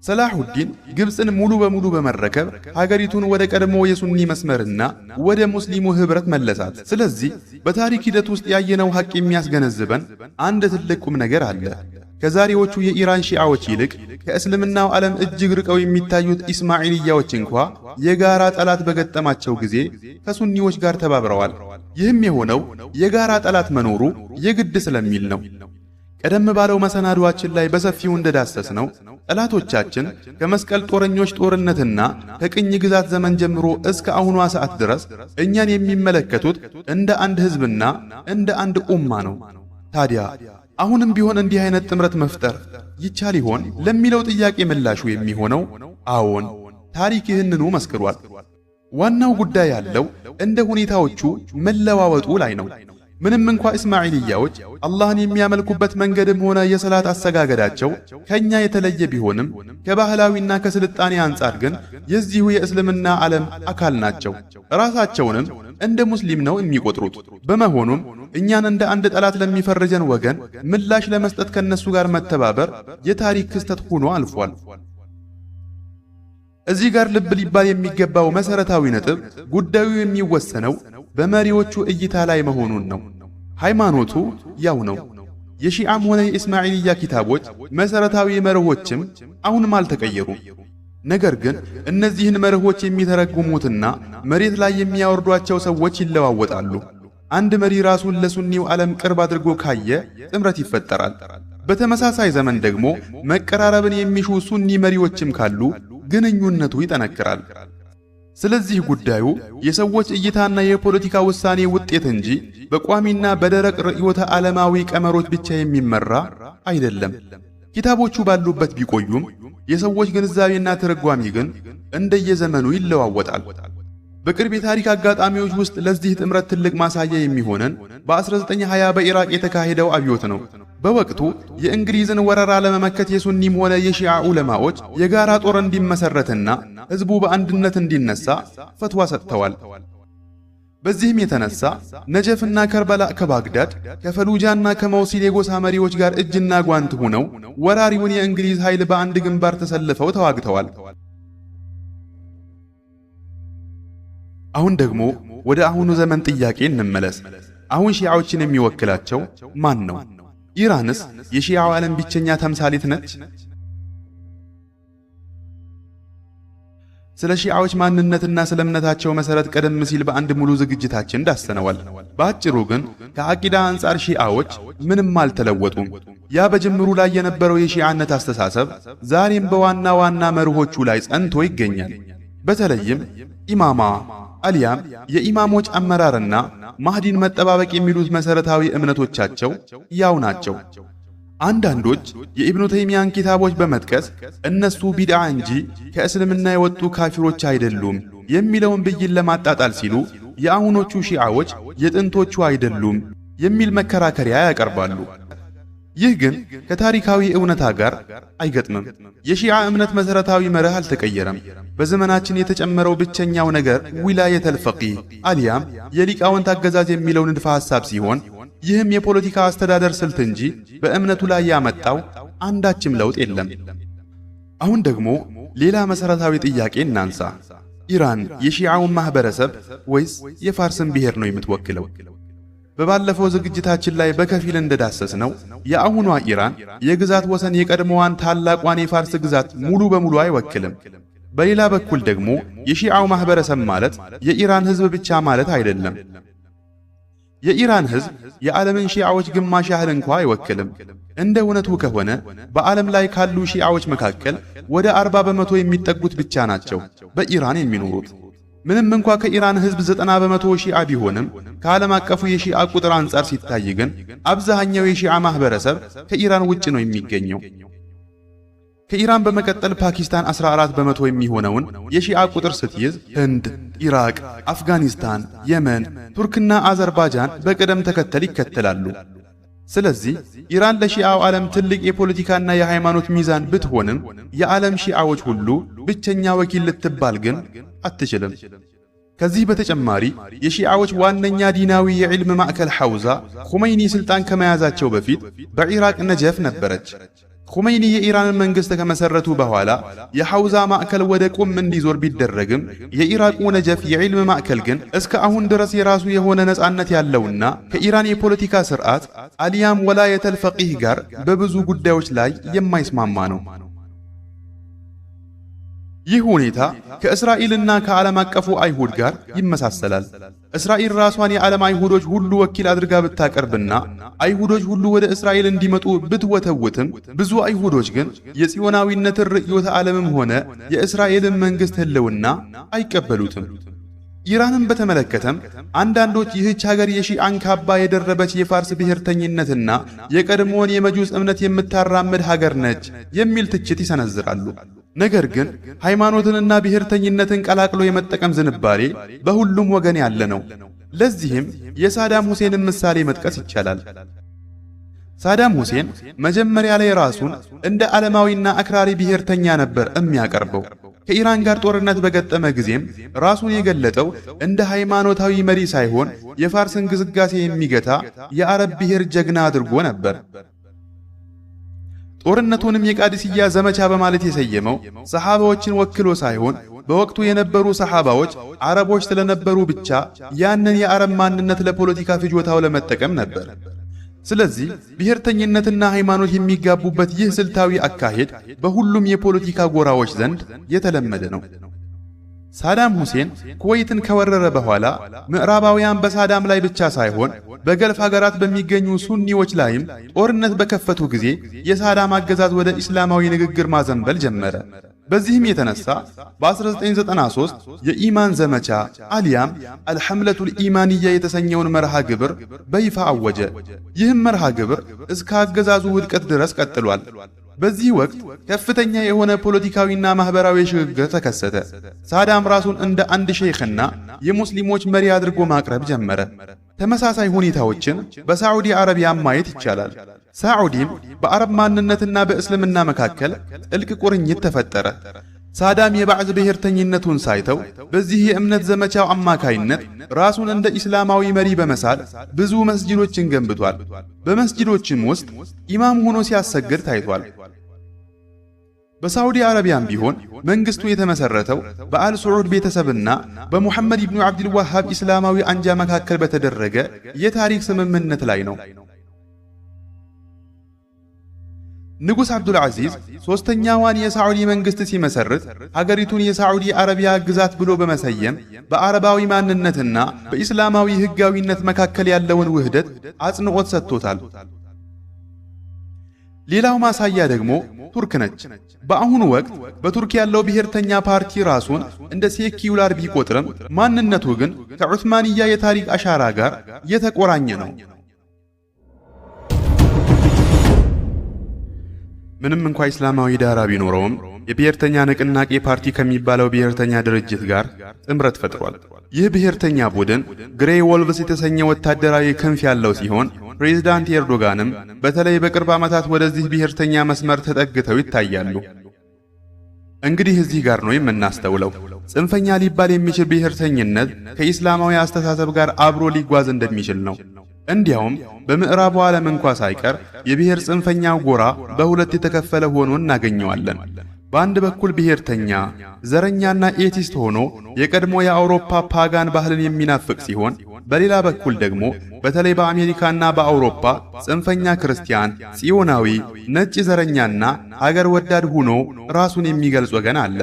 ሰላሁዲን ግብፅን ሙሉ በሙሉ በመረከብ ሀገሪቱን ወደ ቀድሞ የሱኒ መስመርና ወደ ሙስሊሙ ህብረት መለሳት። ስለዚህ በታሪክ ሂደት ውስጥ ያየነው ሐቅ የሚያስገነዝበን አንድ ትልቅ ቁም ነገር አለ። ከዛሬዎቹ የኢራን ሺዓዎች ይልቅ ከእስልምናው ዓለም እጅግ ርቀው የሚታዩት ኢስማዒልያዎች እንኳ የጋራ ጠላት በገጠማቸው ጊዜ ከሱኒዎች ጋር ተባብረዋል። ይህም የሆነው የጋራ ጠላት መኖሩ የግድ ስለሚል ነው። ቀደም ባለው መሰናዷችን ላይ በሰፊው እንደዳሰስነው ጠላቶቻችን ከመስቀል ጦረኞች ጦርነትና ከቅኝ ግዛት ዘመን ጀምሮ እስከ አሁኗ ሰዓት ድረስ እኛን የሚመለከቱት እንደ አንድ ሕዝብና እንደ አንድ ኡማ ነው። ታዲያ አሁንም ቢሆን እንዲህ አይነት ጥምረት መፍጠር ይቻል ይሆን ለሚለው ጥያቄ ምላሹ የሚሆነው አዎን፣ ታሪክ ይህንኑ መስክሯል። ዋናው ጉዳይ ያለው እንደ ሁኔታዎቹ መለዋወጡ ላይ ነው። ምንም እንኳ እስማዒልያዎች አላህን የሚያመልኩበት መንገድም ሆነ የሰላት አሰጋገዳቸው ከኛ የተለየ ቢሆንም ከባህላዊና ከስልጣኔ አንጻር ግን የዚሁ የእስልምና ዓለም አካል ናቸው። ራሳቸውንም እንደ ሙስሊም ነው የሚቆጥሩት። በመሆኑም እኛን እንደ አንድ ጠላት ለሚፈርጀን ወገን ምላሽ ለመስጠት ከነሱ ጋር መተባበር የታሪክ ክስተት ሆኖ አልፏል። እዚህ ጋር ልብ ሊባል የሚገባው መሰረታዊ ነጥብ ጉዳዩ የሚወሰነው በመሪዎቹ እይታ ላይ መሆኑን ነው። ሃይማኖቱ ያው ነው። የሺዓም ሆነ የኢስማዒልያ ኪታቦች መሰረታዊ መርሆችም አሁንም አልተቀየሩም። ነገር ግን እነዚህን መርሆች የሚተረጉሙትና መሬት ላይ የሚያወርዷቸው ሰዎች ይለዋወጣሉ። አንድ መሪ ራሱን ለሱኒው ዓለም ቅርብ አድርጎ ካየ ጥምረት ይፈጠራል። በተመሳሳይ ዘመን ደግሞ መቀራረብን የሚሹ ሱኒ መሪዎችም ካሉ ግንኙነቱ ይጠነክራል። ስለዚህ ጉዳዩ የሰዎች እይታና የፖለቲካ ውሳኔ ውጤት እንጂ በቋሚና በደረቅ ርዕዮተ ዓለማዊ ቀመሮች ብቻ የሚመራ አይደለም። ኪታቦቹ ባሉበት ቢቆዩም የሰዎች ግንዛቤና ትርጓሜ ግን እንደየዘመኑ ይለዋወጣል። በቅርብ የታሪክ አጋጣሚዎች ውስጥ ለዚህ ጥምረት ትልቅ ማሳያ የሚሆነን በ1920 በኢራቅ የተካሄደው አብዮት ነው። በወቅቱ የእንግሊዝን ወረራ ለመመከት የሱኒም ሆነ የሺዓ ዑለማዎች የጋራ ጦር እንዲመሰረትና ሕዝቡ በአንድነት እንዲነሳ ፈትዋ ሰጥተዋል። በዚህም የተነሳ ነጀፍና ከርበላ ከባግዳድ ከፈሉጃና ከመውሲል የጎሳ መሪዎች ጋር እጅና ጓንት ሆነው ወራሪውን የእንግሊዝ ኃይል በአንድ ግንባር ተሰልፈው ተዋግተዋል። አሁን ደግሞ ወደ አሁኑ ዘመን ጥያቄ እንመለስ። አሁን ሺዓዎችን የሚወክላቸው ማን ነው? ኢራንስ የሺዓው ዓለም ብቸኛ ተምሳሌት ነች? ስለ ሺዓዎች ማንነትና ስለ እምነታቸው መሰረት ቀደም ሲል በአንድ ሙሉ ዝግጅታችን ዳሰነዋል። በአጭሩ ግን ከአቂዳ አንጻር ሺዓዎች ምንም አልተለወጡም። ያ በጅምሩ ላይ የነበረው የሺዓነት አስተሳሰብ ዛሬም በዋና ዋና መርሆቹ ላይ ጸንቶ ይገኛል። በተለይም ኢማማ አልያም የኢማሞች አመራርና ማህዲን መጠባበቅ የሚሉት መሰረታዊ እምነቶቻቸው ያው ናቸው። አንዳንዶች የኢብኑ ተይሚያን ኪታቦች በመጥቀስ እነሱ ቢድዓ እንጂ ከእስልምና የወጡ ካፊሮች አይደሉም የሚለውን ብይን ለማጣጣል ሲሉ የአሁኖቹ ሺዓዎች የጥንቶቹ አይደሉም የሚል መከራከሪያ ያቀርባሉ። ይህ ግን ከታሪካዊ እውነታ ጋር አይገጥምም። የሺዓ እምነት መሰረታዊ መርህ አልተቀየረም። በዘመናችን የተጨመረው ብቸኛው ነገር ዊላየተል ፈቂህ አልያም የሊቃውንት አገዛዝ የሚለው ንድፈ ሐሳብ ሲሆን ይህም የፖለቲካ አስተዳደር ስልት እንጂ በእምነቱ ላይ ያመጣው አንዳችም ለውጥ የለም። አሁን ደግሞ ሌላ መሰረታዊ ጥያቄ እናንሳ። ኢራን የሺዓውን ማህበረሰብ ወይስ የፋርስን ብሔር ነው የምትወክለው? በባለፈው ዝግጅታችን ላይ በከፊል እንደዳሰስነው የአሁኗ ኢራን የግዛት ወሰን የቀድሞዋን ታላቋን የፋርስ ግዛት ሙሉ በሙሉ አይወክልም። በሌላ በኩል ደግሞ የሺዓው ማህበረሰብ ማለት የኢራን ህዝብ ብቻ ማለት አይደለም። የኢራን ህዝብ የዓለምን ሺዓዎች ግማሽ ያህል እንኳ አይወክልም። እንደ እውነቱ ከሆነ በዓለም ላይ ካሉ ሺዓዎች መካከል ወደ 40 በመቶ የሚጠጉት ብቻ ናቸው በኢራን የሚኖሩት። ምንም እንኳ ከኢራን ህዝብ 90 በመቶ ሺዓ ቢሆንም ከዓለም አቀፉ የሺዓ ቁጥር አንጻር ሲታይ ግን አብዛኛው የሺዓ ማህበረሰብ ከኢራን ውጭ ነው የሚገኘው። ከኢራን በመቀጠል ፓኪስታን 14 በመቶ የሚሆነውን የሺዓ ቁጥር ስትይዝ ህንድ፣ ኢራቅ፣ አፍጋኒስታን፣ የመን፣ ቱርክና አዘርባጃን በቅደም ተከተል ይከተላሉ። ስለዚህ ኢራን ለሺዓው ዓለም ትልቅ የፖለቲካና የሃይማኖት ሚዛን ብትሆንም የዓለም ሺዓዎች ሁሉ ብቸኛ ወኪል ልትባል ግን አትችልም። ከዚህ በተጨማሪ የሺዓዎች ዋነኛ ዲናዊ የዕልም ማዕከል ሐውዛ ኹመይኒ ስልጣን ከመያዛቸው በፊት በኢራቅ ነጀፍ ነበረች። ኹመይኒ የኢራንን መንግስት ከመሰረቱ በኋላ የሐውዛ ማዕከል ወደ ቁም እንዲዞር ቢደረግም የኢራቁ ነጀፍ የዕልም ማዕከል ግን እስከ አሁን ድረስ የራሱ የሆነ ነጻነት ያለውና ከኢራን የፖለቲካ ስርዓት አሊያም ወላየተል ፈቂህ ጋር በብዙ ጉዳዮች ላይ የማይስማማ ነው። ይህ ሁኔታ ከእስራኤልና ከዓለም አቀፉ አይሁድ ጋር ይመሳሰላል። እስራኤል ራሷን የዓለም አይሁዶች ሁሉ ወኪል አድርጋ ብታቀርብና አይሁዶች ሁሉ ወደ እስራኤል እንዲመጡ ብትወተውትም ብዙ አይሁዶች ግን የጽዮናዊነትን ርዕዮተ ዓለምም ሆነ የእስራኤልን መንግሥት ህልውና አይቀበሉትም። ኢራንን በተመለከተም አንዳንዶች ይህች ሀገር የሺዓን ካባ የደረበች የፋርስ ብሔርተኝነትና የቀድሞውን የመጁስ እምነት የምታራምድ ሀገር ነች የሚል ትችት ይሰነዝራሉ። ነገር ግን ሃይማኖትንና ብሔርተኝነትን ቀላቅሎ የመጠቀም ዝንባሌ በሁሉም ወገን ያለ ነው። ለዚህም የሳዳም ሁሴንን ምሳሌ መጥቀስ ይቻላል። ሳዳም ሁሴን መጀመሪያ ላይ ራሱን እንደ ዓለማዊና አክራሪ ብሔርተኛ ነበር የሚያቀርበው። ከኢራን ጋር ጦርነት በገጠመ ጊዜም ራሱን የገለጠው እንደ ሃይማኖታዊ መሪ ሳይሆን የፋርስን ግስጋሴ የሚገታ የአረብ ብሔር ጀግና አድርጎ ነበር። ጦርነቱንም የቃዲስያ ዘመቻ በማለት የሰየመው ሰሃባዎችን ወክሎ ሳይሆን በወቅቱ የነበሩ ሰሃባዎች አረቦች ስለነበሩ ብቻ ያንን የአረብ ማንነት ለፖለቲካ ፍጆታው ለመጠቀም ነበር። ስለዚህ ብሔርተኝነትና ሃይማኖት የሚጋቡበት ይህ ስልታዊ አካሄድ በሁሉም የፖለቲካ ጎራዎች ዘንድ የተለመደ ነው። ሳዳም ሁሴን ኩዌትን ከወረረ በኋላ ምዕራባውያን በሳዳም ላይ ብቻ ሳይሆን በገልፍ ሀገራት በሚገኙ ሱኒዎች ላይም ጦርነት በከፈቱ ጊዜ የሳዳም አገዛዝ ወደ እስላማዊ ንግግር ማዘንበል ጀመረ። በዚህም የተነሳ በ1993 የኢማን ዘመቻ አሊያም አልሐምለቱል ኢማንያ የተሰኘውን መርሃ ግብር በይፋ አወጀ። ይህም መርሃ ግብር እስከ አገዛዙ ውድቀት ድረስ ቀጥሏል። በዚህ ወቅት ከፍተኛ የሆነ ፖለቲካዊና ማህበራዊ ሽግግር ተከሰተ። ሳዳም ራሱን እንደ አንድ ሼኽና የሙስሊሞች መሪ አድርጎ ማቅረብ ጀመረ። ተመሳሳይ ሁኔታዎችን በሳዑዲ አረቢያ ማየት ይቻላል። ሳዑዲም በአረብ ማንነትና በእስልምና መካከል ጥልቅ ቁርኝት ተፈጠረ። ሳዳም የባዕዝ ብሔርተኝነቱን ሳይተው በዚህ የእምነት ዘመቻው አማካይነት ራሱን እንደ ኢስላማዊ መሪ በመሳል ብዙ መስጂዶችን ገንብቷል። በመስጂዶችም ውስጥ ኢማም ሆኖ ሲያሰግድ ታይቷል። በሳዑዲ አረቢያም ቢሆን መንግስቱ የተመሰረተው በአል ሱዑድ ቤተሰብና በሙሐመድ ኢብኑ አብዱል ወሃብ ኢስላማዊ አንጃ መካከል በተደረገ የታሪክ ስምምነት ላይ ነው። ንጉሥ አብዱል ዓዚዝ ሦስተኛዋን የሳዑዲ መንግሥት ሲመሰርት ሀገሪቱን የሳዑዲ አረቢያ ግዛት ብሎ በመሰየም በአረባዊ ማንነትና በኢስላማዊ ሕጋዊነት መካከል ያለውን ውህደት አጽንዖት ሰጥቶታል። ሌላው ማሳያ ደግሞ ቱርክ ነች። በአሁኑ ወቅት በቱርክ ያለው ብሔርተኛ ፓርቲ ራሱን እንደ ሴኪዩላር ቢቆጥርም ማንነቱ ግን ከዑስማንያ የታሪክ አሻራ ጋር የተቆራኘ ነው። ምንም እንኳ እስላማዊ ዳራ ቢኖረውም የብሔርተኛ ንቅናቄ ፓርቲ ከሚባለው ብሔርተኛ ድርጅት ጋር ጥምረት ፈጥሯል። ይህ ብሔርተኛ ቡድን ግሬይ ወልቭስ የተሰኘ ወታደራዊ ክንፍ ያለው ሲሆን ፕሬዝዳንት ኤርዶጋንም በተለይ በቅርብ ዓመታት ወደዚህ ብሔርተኛ መስመር ተጠግተው ይታያሉ። እንግዲህ እዚህ ጋር ነው የምናስተውለው ጽንፈኛ ሊባል የሚችል ብሔርተኝነት ከኢስላማዊ አስተሳሰብ ጋር አብሮ ሊጓዝ እንደሚችል ነው። እንዲያውም በምዕራቡ ዓለም እንኳ ሳይቀር የብሔር ጽንፈኛው ጎራ በሁለት የተከፈለ ሆኖ እናገኘዋለን። በአንድ በኩል ብሔርተኛ ዘረኛና ኤቲስት ሆኖ የቀድሞ የአውሮፓ ፓጋን ባህልን የሚናፍቅ ሲሆን፣ በሌላ በኩል ደግሞ በተለይ በአሜሪካና በአውሮፓ ጽንፈኛ ክርስቲያን፣ ጽዮናዊ፣ ነጭ ዘረኛና ሀገር ወዳድ ሆኖ ራሱን የሚገልጽ ወገን አለ።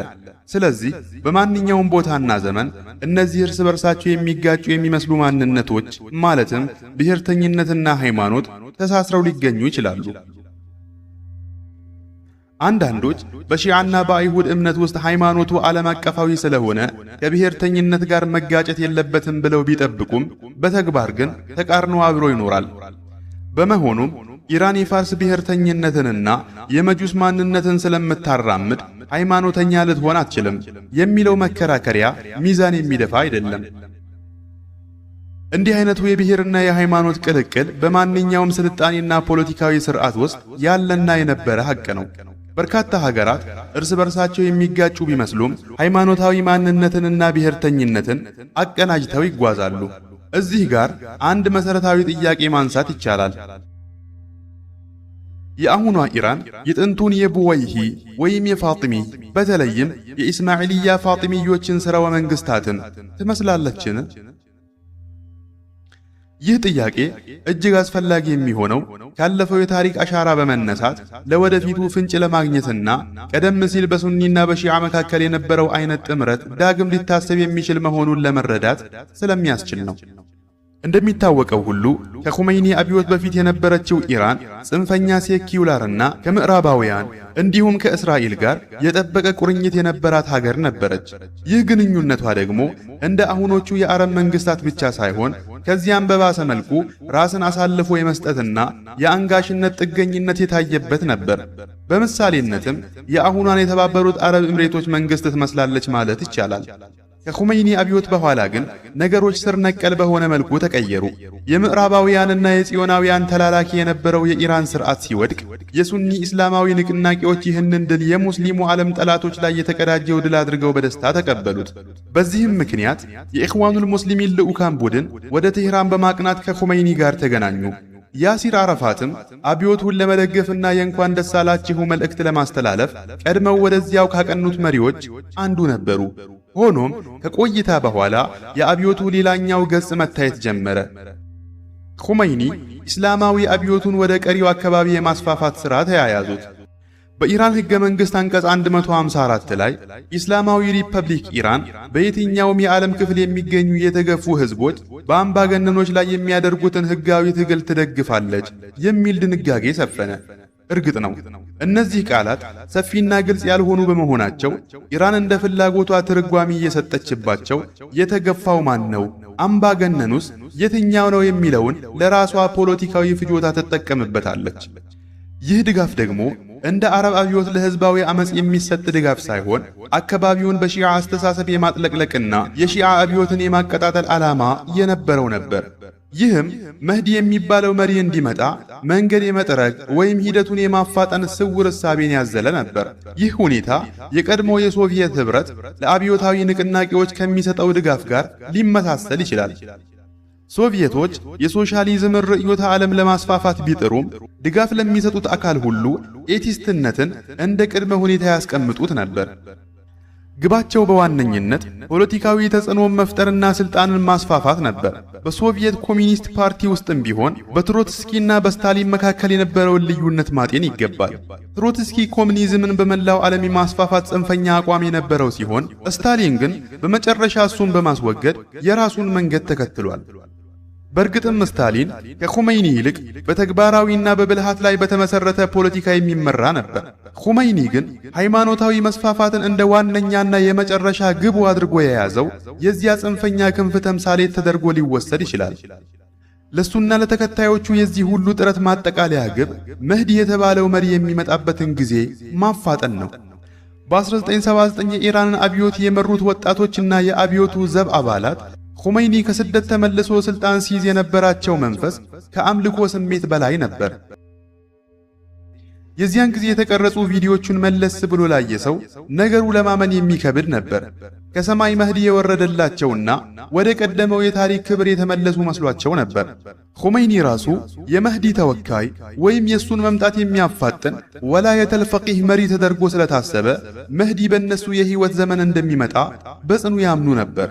ስለዚህ በማንኛውም ቦታና ዘመን እነዚህ እርስ በርሳቸው የሚጋጩ የሚመስሉ ማንነቶች ማለትም ብሔርተኝነትና ሃይማኖት ተሳስረው ሊገኙ ይችላሉ። አንዳንዶች በሺዓና በአይሁድ እምነት ውስጥ ሃይማኖቱ ዓለም አቀፋዊ ስለሆነ ከብሔርተኝነት ጋር መጋጨት የለበትም ብለው ቢጠብቁም በተግባር ግን ተቃርኖ አብሮ ይኖራል። በመሆኑም ኢራን የፋርስ ብሔርተኝነትንና የመጁስ ማንነትን ስለምታራምድ ሃይማኖተኛ ልትሆን አትችልም የሚለው መከራከሪያ ሚዛን የሚደፋ አይደለም። እንዲህ አይነቱ የብሔርና የሃይማኖት ቅልቅል በማንኛውም ስልጣኔና ፖለቲካዊ ስርዓት ውስጥ ያለና የነበረ ሐቅ ነው። በርካታ ሀገራት እርስ በርሳቸው የሚጋጩ ቢመስሉም ሃይማኖታዊ ማንነትንና ብሔርተኝነትን አቀናጅተው ይጓዛሉ። እዚህ ጋር አንድ መሰረታዊ ጥያቄ ማንሳት ይቻላል። የአሁኗ ኢራን የጥንቱን የቡወይሂ ወይም የፋጢሚ በተለይም የኢስማዒልያ ፋጢሚዮችን ሥርወ መንግሥታትን ትመስላለችን? ይህ ጥያቄ እጅግ አስፈላጊ የሚሆነው ካለፈው የታሪክ አሻራ በመነሳት ለወደፊቱ ፍንጭ ለማግኘትና ቀደም ሲል በሱኒና በሺዓ መካከል የነበረው አይነት ጥምረት ዳግም ሊታሰብ የሚችል መሆኑን ለመረዳት ስለሚያስችል ነው። እንደሚታወቀው ሁሉ ከኹመይኒ አብዮት በፊት የነበረችው ኢራን ጽንፈኛ ሴኪዩላርና ከምዕራባውያን እንዲሁም ከእስራኤል ጋር የጠበቀ ቁርኝት የነበራት ሀገር ነበረች። ይህ ግንኙነቷ ደግሞ እንደ አሁኖቹ የአረብ መንግስታት ብቻ ሳይሆን ከዚያም በባሰ መልኩ ራስን አሳልፎ የመስጠትና የአንጋሽነት ጥገኝነት የታየበት ነበር። በምሳሌነትም የአሁኗን የተባበሩት አረብ ኤምሬቶች መንግስት ትመስላለች ማለት ይቻላል። ከኹመይኒ አብዮት በኋላ ግን ነገሮች ስር ነቀል በሆነ መልኩ ተቀየሩ። የምዕራባውያንና የጽዮናውያን ተላላኪ የነበረው የኢራን ስርዓት ሲወድቅ የሱኒ እስላማዊ ንቅናቄዎች ይህንን ድል የሙስሊሙ ዓለም ጠላቶች ላይ የተቀዳጀው ድል አድርገው በደስታ ተቀበሉት። በዚህም ምክንያት የኢኽዋኑል ሙስሊሚን ልዑካን ቡድን ወደ ቴህራን በማቅናት ከኹመይኒ ጋር ተገናኙ። ያሲር አረፋትም አብዮቱን ለመደገፍና የእንኳን ደስ አላችሁ መልእክት ለማስተላለፍ ቀድመው ወደዚያው ካቀኑት መሪዎች አንዱ ነበሩ። ሆኖም ከቆይታ በኋላ የአብዮቱ ሌላኛው ገጽ መታየት ጀመረ። ኹመይኒ እስላማዊ አብዮቱን ወደ ቀሪው አካባቢ የማስፋፋት ሥራ ተያያዙት። በኢራን ሕገ መንግሥት አንቀጽ 154 ላይ ኢስላማዊ ሪፐብሊክ ኢራን በየትኛውም የዓለም ክፍል የሚገኙ የተገፉ ሕዝቦች በአምባገነኖች ላይ የሚያደርጉትን ሕጋዊ ትግል ትደግፋለች የሚል ድንጋጌ ሰፈነ። እርግጥ ነው እነዚህ ቃላት ሰፊና ግልጽ ያልሆኑ በመሆናቸው ኢራን እንደ ፍላጎቷ ትርጓሜ እየሰጠችባቸው የተገፋው ማን ነው፣ አምባገነኑስ የትኛው ነው የሚለውን ለራሷ ፖለቲካዊ ፍጆታ ትጠቀምበታለች። ይህ ድጋፍ ደግሞ እንደ አረብ አብዮት ለሕዝባዊ አመጽ የሚሰጥ ድጋፍ ሳይሆን አካባቢውን በሺዓ አስተሳሰብ የማጥለቅለቅና የሺዓ አብዮትን የማቀጣጠል ዓላማ የነበረው ነበር። ይህም መህዲ የሚባለው መሪ እንዲመጣ መንገድ የመጥረግ ወይም ሂደቱን የማፋጠን ስውር እሳቤን ያዘለ ነበር። ይህ ሁኔታ የቀድሞ የሶቪየት ኅብረት ለአብዮታዊ ንቅናቄዎች ከሚሰጠው ድጋፍ ጋር ሊመሳሰል ይችላል። ሶቪየቶች የሶሻሊዝም ርዕዮተ ዓለም ለማስፋፋት ቢጥሩም ድጋፍ ለሚሰጡት አካል ሁሉ ኤቲስትነትን እንደ ቅድመ ሁኔታ ያስቀምጡት ነበር። ግባቸው በዋነኝነት ፖለቲካዊ ተጽዕኖን መፍጠርና ስልጣንን ማስፋፋት ነበር። በሶቪየት ኮሚኒስት ፓርቲ ውስጥም ቢሆን በትሮትስኪና በስታሊን መካከል የነበረውን ልዩነት ማጤን ይገባል። ትሮትስኪ ኮሚኒዝምን በመላው ዓለም የማስፋፋት ጽንፈኛ አቋም የነበረው ሲሆን፣ ስታሊን ግን በመጨረሻ እሱን በማስወገድ የራሱን መንገድ ተከትሏል። በእርግጥም ስታሊን ከኹመይኒ ይልቅ በተግባራዊና በብልሃት ላይ በተመሰረተ ፖለቲካ የሚመራ ነበር። ኹመይኒ ግን ሃይማኖታዊ መስፋፋትን እንደ ዋነኛና የመጨረሻ ግቡ አድርጎ የያዘው የዚያ ጽንፈኛ ክንፍ ተምሳሌት ተደርጎ ሊወሰድ ይችላል። ለሱና ለተከታዮቹ የዚህ ሁሉ ጥረት ማጠቃለያ ግብ መህዲ የተባለው መሪ የሚመጣበትን ጊዜ ማፋጠን ነው። በ1979 የኢራንን አብዮት የመሩት ወጣቶችና የአብዮቱ ዘብ አባላት ኹመይኒ ከስደት ተመልሶ ስልጣን ሲይዝ የነበራቸው መንፈስ ከአምልኮ ስሜት በላይ ነበር። የዚያን ጊዜ የተቀረጹ ቪዲዮቹን መለስ ብሎ ላየ ሰው ነገሩ ለማመን የሚከብድ ነበር። ከሰማይ መህዲ የወረደላቸውና ወደ ቀደመው የታሪክ ክብር የተመለሱ መስሏቸው ነበር። ኹመይኒ ራሱ የመህዲ ተወካይ ወይም የሱን መምጣት የሚያፋጥን ወላየተል ፈቂህ መሪ ተደርጎ ስለታሰበ መህዲ በእነሱ የህይወት ዘመን እንደሚመጣ በጽኑ ያምኑ ነበር።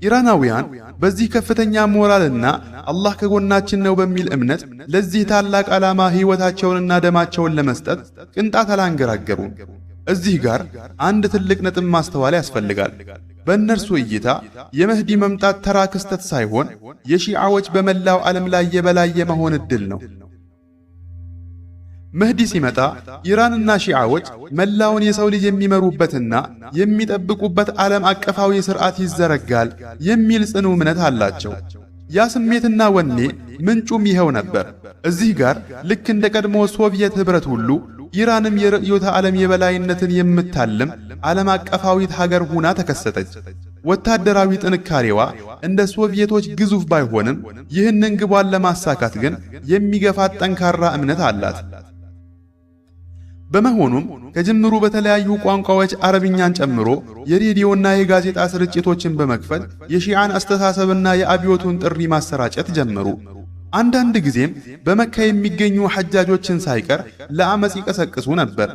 ኢራናውያን በዚህ ከፍተኛ ሞራልና አላህ ከጎናችን ነው በሚል እምነት ለዚህ ታላቅ ዓላማ ሕይወታቸውንና ደማቸውን ለመስጠት ቅንጣት አላንገራገሩም። እዚህ ጋር አንድ ትልቅ ነጥብ ማስተዋል ያስፈልጋል። በእነርሱ እይታ የመህዲ መምጣት ተራ ክስተት ሳይሆን የሺዓዎች በመላው ዓለም ላይ የበላይ የመሆን ዕድል ነው። መህዲ ሲመጣ ኢራንና ሺዓዎች መላውን የሰው ልጅ የሚመሩበትና የሚጠብቁበት ዓለም አቀፋዊ ሥርዓት ይዘረጋል የሚል ጽኑ እምነት አላቸው። ያ ስሜትና ወኔ ምንጩም ይኸው ነበር። እዚህ ጋር ልክ እንደ ቀድሞ ሶቪየት ኅብረት ሁሉ ኢራንም የርዕዮተ ዓለም የበላይነትን የምታልም ዓለም አቀፋዊት ሀገር ሆና ተከሰተች። ወታደራዊ ጥንካሬዋ እንደ ሶቪየቶች ግዙፍ ባይሆንም ይህንን ግቧን ለማሳካት ግን የሚገፋት ጠንካራ እምነት አላት። በመሆኑም ከጅምሩ በተለያዩ ቋንቋዎች አረብኛን ጨምሮ የሬዲዮና የጋዜጣ ስርጭቶችን በመክፈት የሺዓን አስተሳሰብና የአብዮቱን ጥሪ ማሰራጨት ጀመሩ። አንዳንድ ጊዜም በመካ የሚገኙ ሐጃጆችን ሳይቀር ለአመጽ ይቀሰቅሱ ነበር።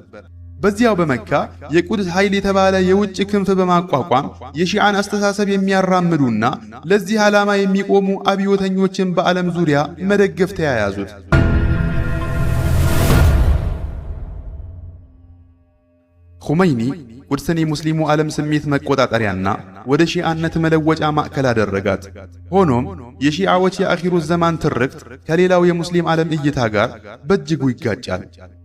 በዚያው በመካ የቁድስ ኃይል የተባለ የውጭ ክንፍ በማቋቋም የሺዓን አስተሳሰብ የሚያራምዱና ለዚህ ዓላማ የሚቆሙ አብዮተኞችን በዓለም ዙሪያ መደገፍ ተያያዙት። ኹመይኒ ቁድስን የሙስሊሙ ዓለም ስሜት መቆጣጠሪያና ወደ ሺዓነት መለወጫ ማዕከል አደረጋት። ሆኖም የሺዓዎች የአኺሩ ዘማን ትርክት ከሌላው የሙስሊም ዓለም እይታ ጋር በእጅጉ ይጋጫል።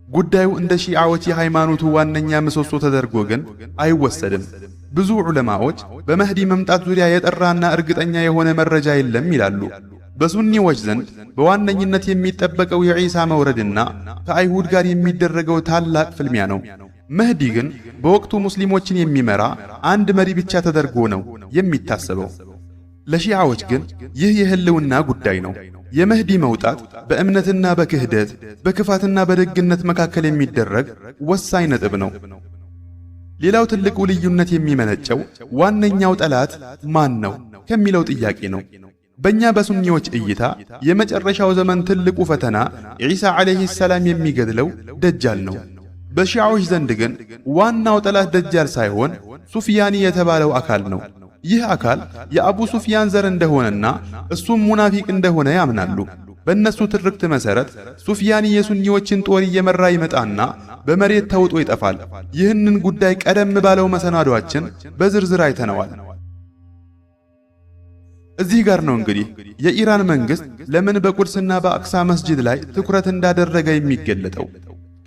ጉዳዩ እንደ ሺዓዎች የሃይማኖቱ ዋነኛ ምሰሶ ተደርጎ ግን አይወሰድም። ብዙ ዑለማዎች በመህዲ መምጣት ዙሪያ የጠራና እርግጠኛ የሆነ መረጃ የለም ይላሉ። በሱኒዎች ዘንድ በዋነኝነት የሚጠበቀው የዒሳ መውረድና ከአይሁድ ጋር የሚደረገው ታላቅ ፍልሚያ ነው። መህዲ ግን በወቅቱ ሙስሊሞችን የሚመራ አንድ መሪ ብቻ ተደርጎ ነው የሚታሰበው። ለሺዓዎች ግን ይህ የህልውና ጉዳይ ነው። የመህዲ መውጣት በእምነትና በክህደት በክፋትና በደግነት መካከል የሚደረግ ወሳኝ ነጥብ ነው። ሌላው ትልቁ ልዩነት የሚመነጨው ዋነኛው ጠላት ማን ነው ከሚለው ጥያቄ ነው። በእኛ በሱኒዎች እይታ የመጨረሻው ዘመን ትልቁ ፈተና ዒሳ ዓለይሂ ሰላም የሚገድለው ደጃል ነው። በሺዓዎች ዘንድ ግን ዋናው ጠላት ደጃል ሳይሆን ሱፊያኒ የተባለው አካል ነው። ይህ አካል የአቡ ሱፊያን ዘር እንደሆነና እሱም ሙናፊቅ እንደሆነ ያምናሉ። በእነሱ ትርክት መሠረት ሱፊያኒ የሱኒዎችን ጦር እየመራ ይመጣና በመሬት ተውጦ ይጠፋል። ይህንን ጉዳይ ቀደም ባለው መሰናዷችን በዝርዝር አይተነዋል። እዚህ ጋር ነው እንግዲህ የኢራን መንግሥት ለምን በቁድስና በአቅሳ መስጂድ ላይ ትኩረት እንዳደረገ የሚገለጠው።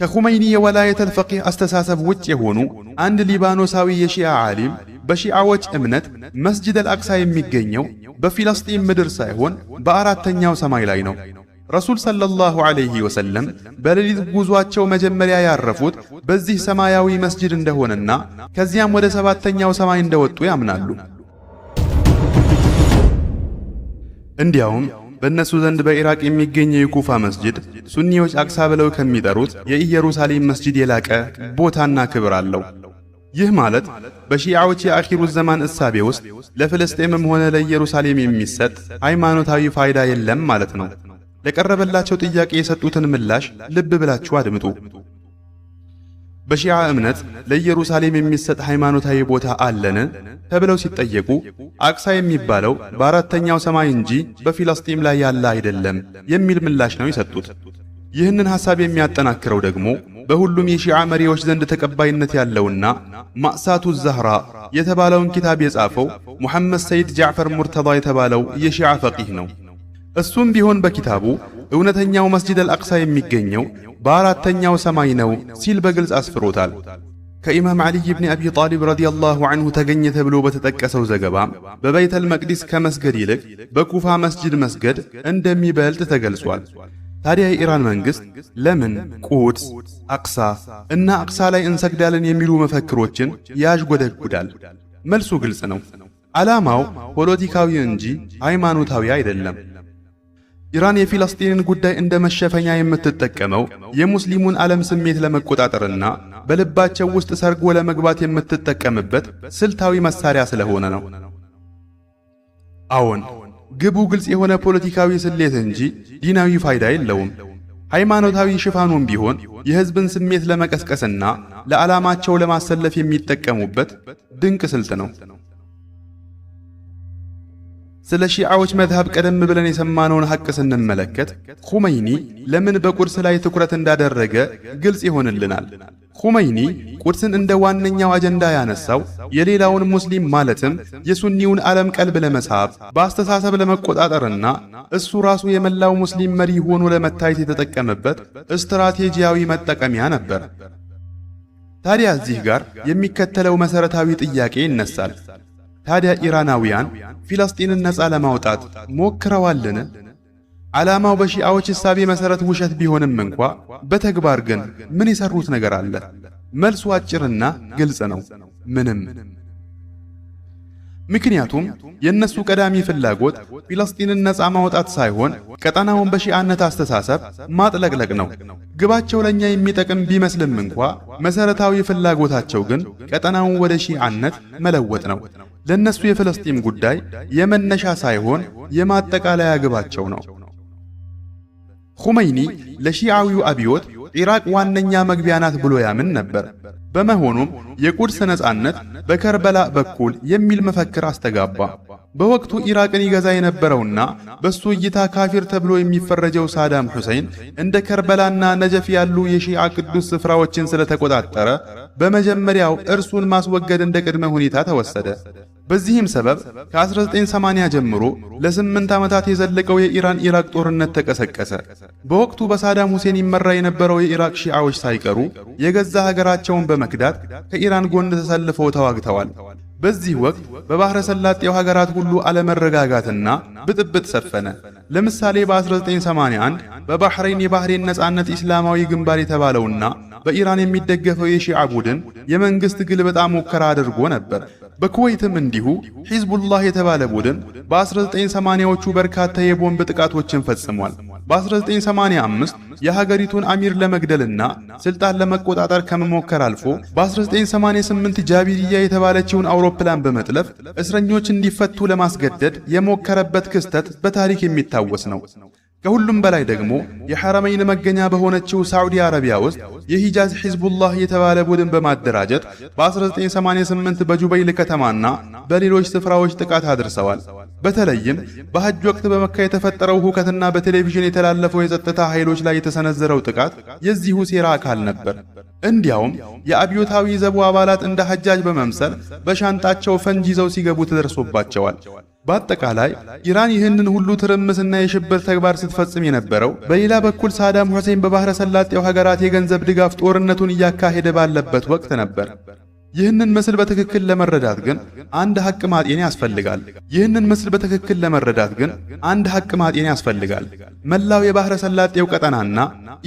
ከኹመይኒ የወላየተል ፈቂህ አስተሳሰብ ውጭ የሆኑ አንድ ሊባኖሳዊ የሺዓ ዓሊም በሺዓዎች እምነት መስጂድ አልአቅሳ የሚገኘው በፊለስጢን ምድር ሳይሆን በአራተኛው ሰማይ ላይ ነው። ረሱል ሰለላሁ ዐለይሂ ወሰለም በሌሊት ጉዟቸው መጀመሪያ ያረፉት በዚህ ሰማያዊ መስጂድ እንደሆነና ከዚያም ወደ ሰባተኛው ሰማይ እንደወጡ ያምናሉ። እንዲያውም በእነሱ ዘንድ በኢራቅ የሚገኘው የኩፋ መስጂድ ሱኒዎች አቅሳ ብለው ከሚጠሩት የኢየሩሳሌም መስጂድ የላቀ ቦታና ክብር አለው። ይህ ማለት በሺዓዎች የአኺሩ ዘማን እሳቤ ውስጥ ለፍልስጤምም ሆነ ለኢየሩሳሌም የሚሰጥ ሃይማኖታዊ ፋይዳ የለም ማለት ነው። ለቀረበላቸው ጥያቄ የሰጡትን ምላሽ ልብ ብላችሁ አድምጡ። በሺዓ እምነት ለኢየሩሳሌም የሚሰጥ ሃይማኖታዊ ቦታ አለን ተብለው ሲጠየቁ አቅሳ የሚባለው በአራተኛው ሰማይ እንጂ በፊለስጢም ላይ ያለ አይደለም የሚል ምላሽ ነው የሰጡት። ይህንን ሐሳብ የሚያጠናክረው ደግሞ በሁሉም የሺዓ መሪዎች ዘንድ ተቀባይነት ያለውና ማዕሳቱ ዛህራ የተባለውን ኪታብ የጻፈው ሙሐመድ ሰይድ ጃዕፈር ሙርተዳ የተባለው የሺዓ ፈቂህ ነው። እሱም ቢሆን በኪታቡ እውነተኛው መስጂድ አልአቅሳ የሚገኘው በአራተኛው ሰማይ ነው ሲል በግልጽ አስፍሮታል። ከኢማም ዓሊ ብን አቢ ጣሊብ ረዲየላሁ ዐንሁ ተገኘ ተብሎ በተጠቀሰው ዘገባ በበይተል መቅዲስ ከመስገድ ይልቅ በኩፋ መስጂድ መስገድ እንደሚበልጥ ተገልጿል። ታዲያ የኢራን መንግሥት ለምን ቁድስ፣ አቅሳ እና አቅሳ ላይ እንሰግዳለን የሚሉ መፈክሮችን ያዥጎደጉዳል? መልሱ ግልጽ ነው። ዓላማው ፖለቲካዊ እንጂ ሃይማኖታዊ አይደለም። ኢራን የፊለስጢንን ጉዳይ እንደ መሸፈኛ የምትጠቀመው የሙስሊሙን ዓለም ስሜት ለመቆጣጠርና በልባቸው ውስጥ ሰርጎ ለመግባት የምትጠቀምበት ስልታዊ መሳሪያ ስለሆነ ነው። አዎን፣ ግቡ ግልጽ የሆነ ፖለቲካዊ ስሌት እንጂ ዲናዊ ፋይዳ የለውም። ሃይማኖታዊ ሽፋኑም ቢሆን የሕዝብን ስሜት ለመቀስቀስና ለዓላማቸው ለማሰለፍ የሚጠቀሙበት ድንቅ ስልት ነው። ስለ ሺዓዎች መዝሃብ ቀደም ብለን የሰማነውን ሐቅ ስንመለከት ኹመይኒ ለምን በቁድስ ላይ ትኩረት እንዳደረገ ግልጽ ይሆንልናል። ኹመይኒ ቁድስን እንደ ዋነኛው አጀንዳ ያነሳው የሌላውን ሙስሊም ማለትም የሱኒውን ዓለም ቀልብ ለመሳብ በአስተሳሰብ ለመቆጣጠርና እሱ ራሱ የመላው ሙስሊም መሪ ሆኖ ለመታየት የተጠቀመበት ስትራቴጂያዊ መጠቀሚያ ነበር። ታዲያ እዚህ ጋር የሚከተለው መሠረታዊ ጥያቄ ይነሳል። ታዲያ ኢራናውያን ፊለስጢንን ነፃ ለማውጣት ሞክረዋልን? ዓላማው በሺዓዎች እሳቤ መሠረት ውሸት ቢሆንም እንኳ በተግባር ግን ምን የሰሩት ነገር አለ? መልሱ አጭርና ግልጽ ነው፣ ምንም። ምክንያቱም የእነሱ ቀዳሚ ፍላጎት ፊለስጢንን ነፃ ማውጣት ሳይሆን ቀጠናውን በሺዓነት አስተሳሰብ ማጥለቅለቅ ነው። ግባቸው ለኛ የሚጠቅም ቢመስልም እንኳ መሠረታዊ ፍላጎታቸው ግን ቀጠናውን ወደ ሺዓነት መለወጥ ነው። ለነሱ የፍልስጤም ጉዳይ የመነሻ ሳይሆን የማጠቃለያ ግባቸው ነው። ኹመይኒ ለሺዓዊው አብዮት ኢራቅ ዋነኛ መግቢያ ናት ብሎ ያምን ነበር። በመሆኑም የቁድስ ነጻነት በከርበላ በኩል የሚል መፈክር አስተጋባ። በወቅቱ ኢራቅን ይገዛ የነበረውና በሱ እይታ ካፊር ተብሎ የሚፈረጀው ሳዳም ሁሴን እንደ ከርበላና ነጀፍ ያሉ የሺዓ ቅዱስ ስፍራዎችን ስለተቆጣጠረ በመጀመሪያው እርሱን ማስወገድ እንደ ቅድመ ሁኔታ ተወሰደ። በዚህም ሰበብ ከ1980 ጀምሮ ለ8 ዓመታት የዘለቀው የኢራን ኢራቅ ጦርነት ተቀሰቀሰ። በወቅቱ በሳዳም ሁሴን ይመራ የነበረው የኢራቅ ሺዓዎች ሳይቀሩ የገዛ ሀገራቸውን በመክዳት ከኢራን ጎን ተሰልፈው ተዋግተዋል። በዚህ ወቅት በባህረ ሰላጤው ሀገራት ሁሉ አለመረጋጋትና ብጥብጥ ሰፈነ። ለምሳሌ በ1981 በባህሬን የባህሬን ነጻነት ኢስላማዊ ግንባር የተባለውና በኢራን የሚደገፈው የሺዓ ቡድን የመንግስት ግልበጣ ሙከራ አድርጎ ነበር። በኩዌትም እንዲሁ ሒዝቡላህ የተባለ ቡድን በ1980ዎቹ በርካታ የቦምብ ጥቃቶችን ፈጽሟል። በ1985 የሀገሪቱን አሚር ለመግደልና ስልጣን ለመቆጣጠር ከመሞከር አልፎ በ1988 ጃቢሪያ የተባለችውን አውሮፕላን በመጥለፍ እስረኞች እንዲፈቱ ለማስገደድ የሞከረበት ክስተት በታሪክ የሚታወስ ነው። ከሁሉም በላይ ደግሞ የሐረመይን መገኛ በሆነችው ሳዑዲ አረቢያ ውስጥ የሂጃዝ ሒዝቡላህ የተባለ ቡድን በማደራጀት በ1988 በጁበይል ከተማና በሌሎች ስፍራዎች ጥቃት አድርሰዋል። በተለይም በሐጅ ወቅት በመካ የተፈጠረው ሁከትና በቴሌቪዥን የተላለፈው የጸጥታ ኃይሎች ላይ የተሰነዘረው ጥቃት የዚሁ ሴራ አካል ነበር። እንዲያውም የአብዮታዊ ዘቡ አባላት እንደ ሐጃጅ በመምሰል በሻንጣቸው ፈንጅ ይዘው ሲገቡ ተደርሶባቸዋል። በአጠቃላይ ኢራን ይህንን ሁሉ ትርምስና የሽብር ተግባር ስትፈጽም የነበረው በሌላ በኩል ሳዳም ሁሴን በባህረ ሰላጤው ሀገራት የገንዘብ ድጋፍ ጦርነቱን እያካሄደ ባለበት ወቅት ነበር። ይህንን ምስል በትክክል ለመረዳት ግን አንድ ሐቅ ማጤን ያስፈልጋል። መላው የባህረ ሰላጤው ቀጠናና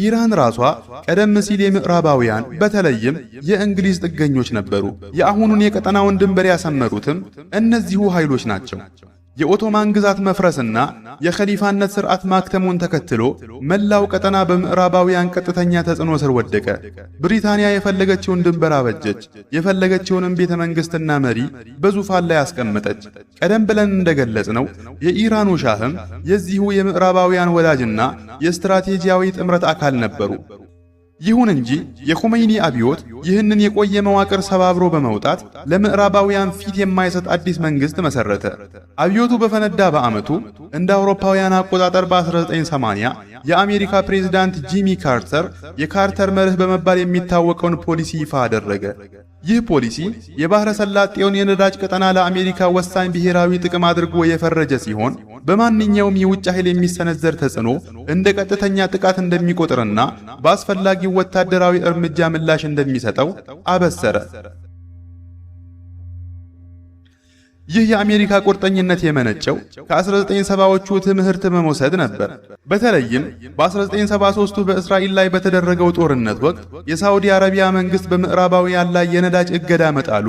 ኢራን ራሷ ቀደም ሲል የምዕራባውያን በተለይም የእንግሊዝ ጥገኞች ነበሩ። የአሁኑን የቀጠናውን ድንበር ያሰመሩትም እነዚሁ ኃይሎች ናቸው። የኦቶማን ግዛት መፍረስና የኸሊፋነት ሥርዓት ማክተሙን ተከትሎ መላው ቀጠና በምዕራባውያን ቀጥተኛ ተጽዕኖ ስር ወደቀ። ብሪታንያ የፈለገችውን ድንበር አበጀች፣ የፈለገችውንም ቤተ መንግሥትና መሪ በዙፋን ላይ አስቀመጠች። ቀደም ብለን እንደገለጽነው የኢራኑ ሻህም የዚሁ የምዕራባውያን ወዳጅና የስትራቴጂያዊ ጥምረት አካል ነበሩ። ይሁን እንጂ የኹመይኒ አብዮት ይህንን የቆየ መዋቅር ሰባብሮ በመውጣት ለምዕራባውያን ፊት የማይሰጥ አዲስ መንግስት መሰረተ። አብዮቱ በፈነዳ በዓመቱ እንደ አውሮፓውያን አቆጣጠር በ1980 የአሜሪካ ፕሬዝዳንት ጂሚ ካርተር የካርተር መርህ በመባል የሚታወቀውን ፖሊሲ ይፋ አደረገ። ይህ ፖሊሲ የባህረ ሰላጤውን የነዳጅ ቀጠና ለአሜሪካ ወሳኝ ብሔራዊ ጥቅም አድርጎ የፈረጀ ሲሆን በማንኛውም የውጭ ኃይል የሚሰነዘር ተጽዕኖ እንደ ቀጥተኛ ጥቃት እንደሚቆጥርና በአስፈላጊው ወታደራዊ እርምጃ ምላሽ እንደሚሰጠው አበሰረ። ይህ የአሜሪካ ቁርጠኝነት የመነጨው ከ1970ዎቹ ትምህርት በመውሰድ ነበር። በተለይም በ1973ቱ በእስራኤል ላይ በተደረገው ጦርነት ወቅት የሳዑዲ አረቢያ መንግስት በምዕራባውያን ላይ የነዳጅ እገዳ መጣሉ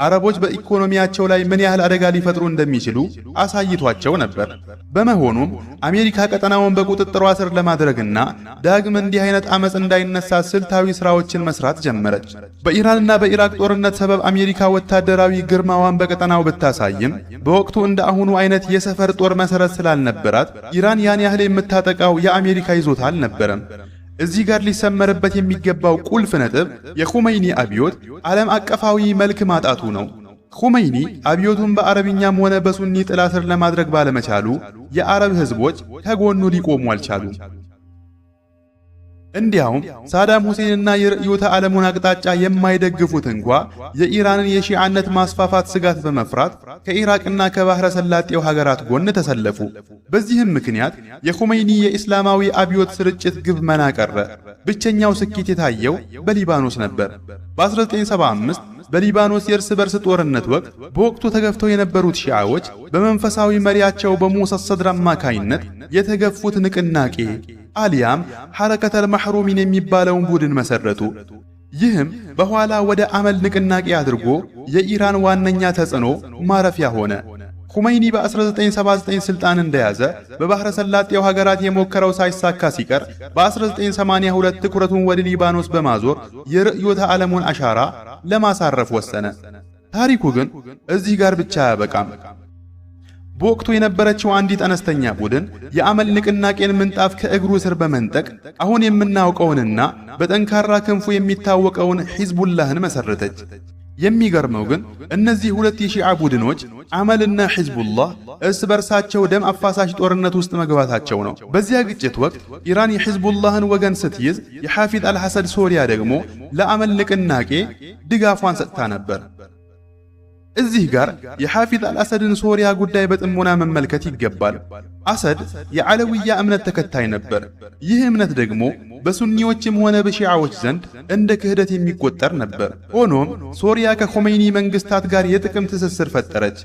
አረቦች በኢኮኖሚያቸው ላይ ምን ያህል አደጋ ሊፈጥሩ እንደሚችሉ አሳይቷቸው ነበር። በመሆኑም አሜሪካ ቀጠናውን በቁጥጥሯ ስር ለማድረግና ዳግም እንዲህ አይነት አመጽ እንዳይነሳ ስልታዊ ስራዎችን መስራት ጀመረች። በኢራንና በኢራቅ ጦርነት ሰበብ አሜሪካ ወታደራዊ ግርማዋን በቀጠናው ብታሳይም በወቅቱ እንደ አሁኑ አይነት የሰፈር ጦር መሰረት ስላልነበራት ኢራን ያን ያህል የምታጠቃው የአሜሪካ ይዞታ አልነበረም። እዚህ ጋር ሊሰመርበት የሚገባው ቁልፍ ነጥብ የኹመይኒ አብዮት ዓለም አቀፋዊ መልክ ማጣቱ ነው። ኹመይኒ አብዮቱን በአረብኛም ሆነ በሱኒ ጥላ ስር ለማድረግ ባለመቻሉ የአረብ ህዝቦች ከጎኑ ሊቆሙ አልቻሉም። እንዲያውም ሳዳም ሁሴንና የርዕዮተ ዓለሙን አቅጣጫ የማይደግፉት እንኳ የኢራንን የሺዓነት ማስፋፋት ስጋት በመፍራት ከኢራቅና ከባህረ ሰላጤው ሀገራት ጎን ተሰለፉ። በዚህም ምክንያት የኹመይኒ የኢስላማዊ አብዮት ስርጭት ግብ መና ቀረ። ብቸኛው ስኬት የታየው በሊባኖስ ነበር። በ1975 በሊባኖስ የእርስ በርስ ጦርነት ወቅት በወቅቱ ተገፍተው የነበሩት ሺዓዎች በመንፈሳዊ መሪያቸው በሙሳ ሰድር አማካይነት የተገፉት ንቅናቄ አሊያም ሐረከተል መሕሩሚን የሚባለውን ቡድን መሰረቱ። ይህም በኋላ ወደ አመል ንቅናቄ አድርጎ የኢራን ዋነኛ ተጽዕኖ ማረፊያ ሆነ። ኹመይኒ በ1979 ስልጣን እንደያዘ በባህረ ሰላጤው ሀገራት የሞከረው ሳይሳካ ሲቀር በ1982 ትኩረቱን ወደ ሊባኖስ በማዞር የርዕዮተ ዓለሙን አሻራ ለማሳረፍ ወሰነ። ታሪኩ ግን እዚህ ጋር ብቻ አያበቃም። በወቅቱ የነበረችው አንዲት አነስተኛ ቡድን የአመል ንቅናቄን ምንጣፍ ከእግሩ ስር በመንጠቅ አሁን የምናውቀውንና በጠንካራ ክንፉ የሚታወቀውን ሒዝቡላህን መሰረተች። የሚገርመው ግን እነዚህ ሁለት የሺዓ ቡድኖች አመልና ሒዝቡላህ እርስ በርሳቸው ደም አፋሳሽ ጦርነት ውስጥ መግባታቸው ነው። በዚያ ግጭት ወቅት ኢራን የሒዝቡላህን ወገን ስትይዝ፣ የሓፊዝ አልሐሰድ ሶሪያ ደግሞ ለአመል ንቅናቄ ድጋፏን ሰጥታ ነበር። እዚህ ጋር የሓፊዝ አልአሰድን ሶሪያ ጉዳይ በጥሞና መመልከት ይገባል። አሰድ የዓለውያ እምነት ተከታይ ነበር። ይህ እምነት ደግሞ በሱኒዎችም ሆነ በሺዓዎች ዘንድ እንደ ክህደት የሚቆጠር ነበር። ሆኖም ሶሪያ ከኾሜይኒ መንግስታት ጋር የጥቅም ትስስር ፈጠረች።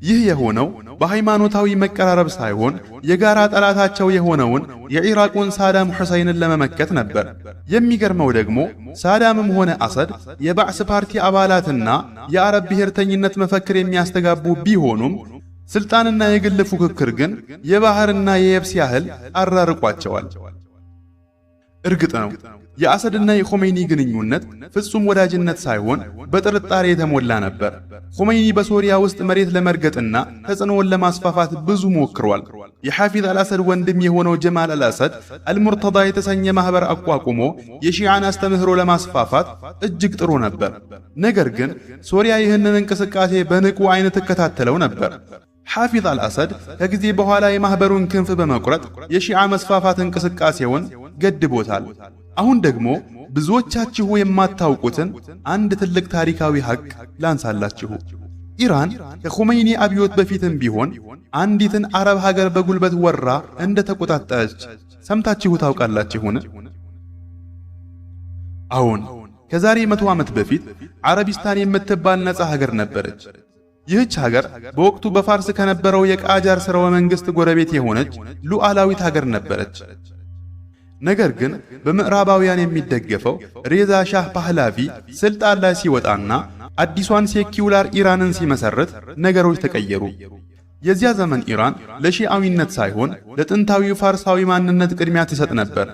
ይህ የሆነው በሃይማኖታዊ መቀራረብ ሳይሆን የጋራ ጠላታቸው የሆነውን የኢራቁን ሳዳም ሁሰይንን ለመመከት ነበር። የሚገርመው ደግሞ ሳዳምም ሆነ አሰድ የባዕስ ፓርቲ አባላትና የአረብ ብሔርተኝነት መፈክር የሚያስተጋቡ ቢሆኑም ስልጣንና የግል ፉክክር ግን የባህርና የየብስ ያህል አራርቋቸዋል። እርግጥ ነው የአሰድና የኾሜይኒ ግንኙነት ፍጹም ወዳጅነት ሳይሆን በጥርጣሬ የተሞላ ነበር። ኾሜይኒ በሶሪያ ውስጥ መሬት ለመርገጥና ተጽዕኖውን ለማስፋፋት ብዙ ሞክሯል። የሓፊዝ አልአሰድ ወንድም የሆነው ጀማል አልአሰድ አልሙርተዳ የተሰኘ ማህበር አቋቁሞ የሺዓን አስተምህሮ ለማስፋፋት እጅግ ጥሩ ነበር። ነገር ግን ሶሪያ ይህንን እንቅስቃሴ በንቁ አይን ትከታተለው ነበር። ሓፊዝ አልአሰድ ከጊዜ በኋላ የማህበሩን ክንፍ በመቁረጥ የሺዓ መስፋፋት እንቅስቃሴውን ገድቦታል። አሁን ደግሞ ብዙዎቻችሁ የማታውቁትን አንድ ትልቅ ታሪካዊ ሐቅ ላንሳላችሁ። ኢራን ከኾሜይኒ አብዮት በፊትም ቢሆን አንዲትን አረብ ሀገር በጉልበት ወራ እንደ ተቆጣጠረች ሰምታችሁ ታውቃላችሁን? አሁን ከዛሬ 100 ዓመት በፊት አረቢስታን የምትባል ነፃ ሀገር ነበረች። ይህች ሀገር በወቅቱ በፋርስ ከነበረው የቃጃር ሥርወ መንግሥት ጎረቤት የሆነች ሉዓላዊት ሀገር ነበረች። ነገር ግን በምዕራባውያን የሚደገፈው ሬዛ ሻህ ፓህላቪ ስልጣን ላይ ሲወጣና አዲሷን ሴኪውላር ኢራንን ሲመሰርት ነገሮች ተቀየሩ። የዚያ ዘመን ኢራን ለሺዓዊነት ሳይሆን ለጥንታዊው ፋርሳዊ ማንነት ቅድሚያ ትሰጥ ነበር።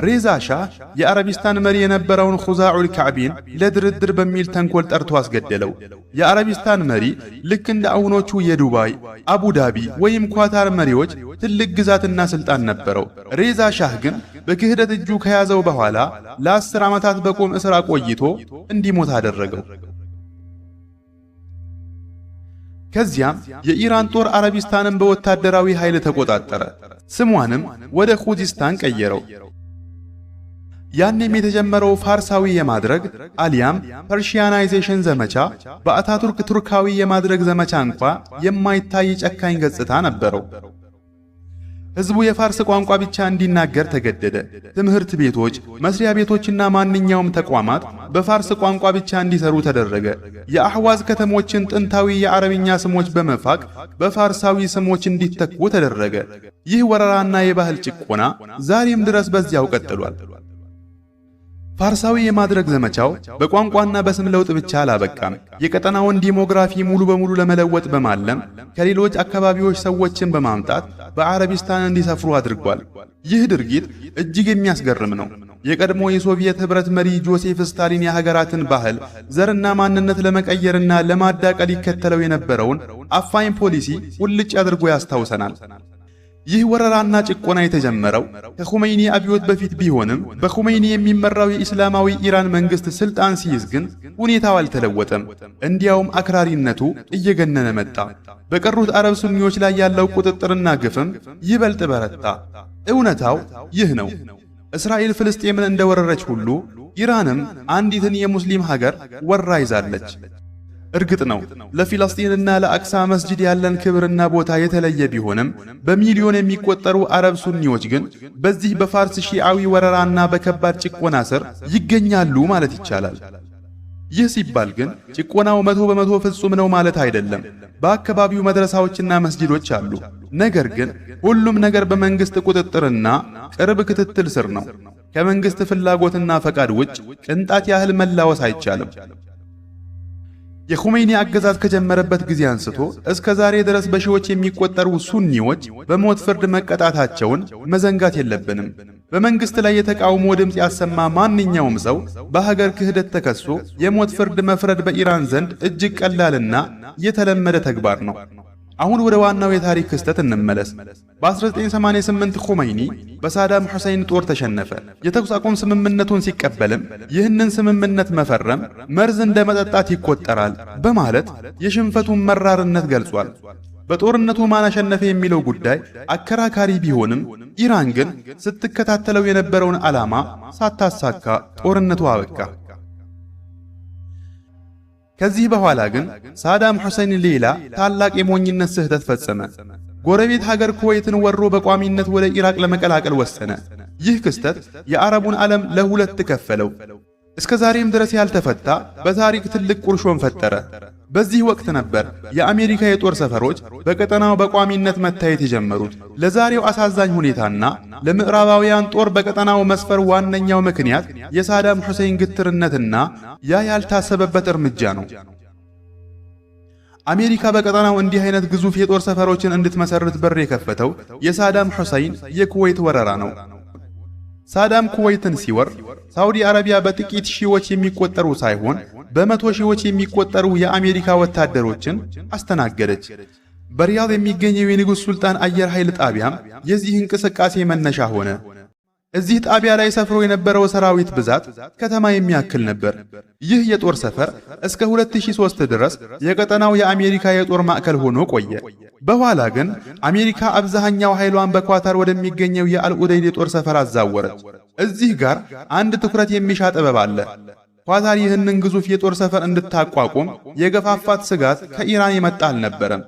ሬዛ ሻህ የአረቢስታን መሪ የነበረውን ኹዛዑል ካዕቢን ለድርድር በሚል ተንኮል ጠርቶ አስገደለው። የአረቢስታን መሪ ልክ እንደ አሁኖቹ የዱባይ፣ አቡዳቢ ወይም ኳታር መሪዎች ትልቅ ግዛትና ስልጣን ነበረው። ሬዛ ሻህ ግን በክህደት እጁ ከያዘው በኋላ ለ10 ዓመታት በቁም እስር አቆይቶ እንዲሞት አደረገው። ከዚያም የኢራን ጦር አረቢስታንን በወታደራዊ ኃይል ተቆጣጠረ። ስሟንም ወደ ኹዚስታን ቀየረው። ያኔም የተጀመረው ፋርሳዊ የማድረግ አሊያም ፐርሺያናይዜሽን ዘመቻ በአታቱርክ ቱርካዊ የማድረግ ዘመቻ እንኳ የማይታይ ጨካኝ ገጽታ ነበረው። ሕዝቡ የፋርስ ቋንቋ ብቻ እንዲናገር ተገደደ። ትምህርት ቤቶች፣ መስሪያ ቤቶችና ማንኛውም ተቋማት በፋርስ ቋንቋ ብቻ እንዲሰሩ ተደረገ። የአህዋዝ ከተሞችን ጥንታዊ የአረብኛ ስሞች በመፋቅ በፋርሳዊ ስሞች እንዲተኩ ተደረገ። ይህ ወረራና የባህል ጭቆና ዛሬም ድረስ በዚያው ቀጥሏል። ፋርሳዊ የማድረግ ዘመቻው በቋንቋና በስም ለውጥ ብቻ አላበቃም። የቀጠናውን ዲሞግራፊ ሙሉ በሙሉ ለመለወጥ በማለም ከሌሎች አካባቢዎች ሰዎችን በማምጣት በአረቢስታን እንዲሰፍሩ አድርጓል። ይህ ድርጊት እጅግ የሚያስገርም ነው። የቀድሞ የሶቪየት ኅብረት መሪ ጆሴፍ ስታሊን የሀገራትን ባህል፣ ዘርና ማንነት ለመቀየርና ለማዳቀል ይከተለው የነበረውን አፋኝ ፖሊሲ ውልጭ አድርጎ ያስታውሰናል። ይህ ወረራና ጭቆና የተጀመረው ከኹሜይኒ አብዮት በፊት ቢሆንም በኹሜይኒ የሚመራው የኢስላማዊ ኢራን መንግስት ስልጣን ሲይዝ ግን ሁኔታው አልተለወጠም። እንዲያውም አክራሪነቱ እየገነነ መጣ። በቀሩት አረብ ሱኒዎች ላይ ያለው ቁጥጥርና ግፍም ይበልጥ በረታ። እውነታው ይህ ነው። እስራኤል ፍልስጤምን እንደወረረች ሁሉ ኢራንም አንዲትን የሙስሊም ሀገር ወራ ይዛለች። እርግጥ ነው ለፊልስጤንና ለአቅሳ መስጂድ ያለን ክብርና ቦታ የተለየ ቢሆንም በሚሊዮን የሚቆጠሩ አረብ ሱኒዎች ግን በዚህ በፋርስ ሺዓዊ ወረራና በከባድ ጭቆና ስር ይገኛሉ ማለት ይቻላል። ይህ ሲባል ግን ጭቆናው 100% ፍጹም ነው ማለት አይደለም። በአካባቢው መድረሳዎችና መስጂዶች አሉ። ነገር ግን ሁሉም ነገር በመንግስት ቁጥጥርና ቅርብ ክትትል ስር ነው። ከመንግስት ፍላጎትና ፈቃድ ውጭ ቅንጣት ያህል መላወስ አይቻልም። የኹሜይኒ አገዛዝ ከጀመረበት ጊዜ አንስቶ እስከ ዛሬ ድረስ በሺዎች የሚቆጠሩ ሱኒዎች በሞት ፍርድ መቀጣታቸውን መዘንጋት የለብንም። በመንግስት ላይ የተቃውሞ ድምፅ ያሰማ ማንኛውም ሰው በሀገር ክህደት ተከሶ የሞት ፍርድ መፍረድ በኢራን ዘንድ እጅግ ቀላልና የተለመደ ተግባር ነው። አሁን ወደ ዋናው የታሪክ ክስተት እንመለስ። በ1988 ኹመይኒ በሳዳም ሁሴን ጦር ተሸነፈ። የተኩስ አቁም ስምምነቱን ሲቀበልም ይህንን ስምምነት መፈረም መርዝ እንደመጠጣት ይቆጠራል በማለት የሽንፈቱን መራርነት ገልጿል። በጦርነቱ ማን አሸነፈ የሚለው ጉዳይ አከራካሪ ቢሆንም ኢራን ግን ስትከታተለው የነበረውን ዓላማ ሳታሳካ ጦርነቱ አበቃ። ከዚህ በኋላ ግን ሳዳም ሁሴን ሌላ ታላቅ የሞኝነት ስህተት ፈጸመ። ጎረቤት ሀገር ኩዌትን ወሮ በቋሚነት ወደ ኢራቅ ለመቀላቀል ወሰነ። ይህ ክስተት የአረቡን ዓለም ለሁለት ከፈለው። እስከ ዛሬም ድረስ ያልተፈታ በታሪክ ትልቅ ቁርሾን ፈጠረ። በዚህ ወቅት ነበር የአሜሪካ የጦር ሰፈሮች በቀጠናው በቋሚነት መታየት የጀመሩት። ለዛሬው አሳዛኝ ሁኔታና ለምዕራባውያን ጦር በቀጠናው መስፈር ዋነኛው ምክንያት የሳዳም ሁሴን ግትርነትና ያ ያልታሰበበት እርምጃ ነው። አሜሪካ በቀጠናው እንዲህ አይነት ግዙፍ የጦር ሰፈሮችን እንድትመሰርት በር የከፈተው የሳዳም ሁሴን የኩዌት ወረራ ነው። ሳዳም ኩዌትን ሲወር ሳውዲ አረቢያ በጥቂት ሺዎች የሚቆጠሩ ሳይሆን በመቶ ሺዎች የሚቆጠሩ የአሜሪካ ወታደሮችን አስተናገደች። በሪያድ የሚገኘው የንጉሥ ሱልጣን አየር ኃይል ጣቢያም የዚህ እንቅስቃሴ መነሻ ሆነ። እዚህ ጣቢያ ላይ ሰፍሮ የነበረው ሰራዊት ብዛት ከተማ የሚያክል ነበር። ይህ የጦር ሰፈር እስከ 2003 ድረስ የቀጠናው የአሜሪካ የጦር ማዕከል ሆኖ ቆየ። በኋላ ግን አሜሪካ አብዛኛው ኃይሏን በኳታር ወደሚገኘው የአልኡደይድ የጦር ሰፈር አዛወረች። እዚህ ጋር አንድ ትኩረት የሚሻ ጥበብ አለ። ኳታር ይህንን ግዙፍ የጦር ሰፈር እንድታቋቁም የገፋፋት ስጋት ከኢራን የመጣ አልነበረም።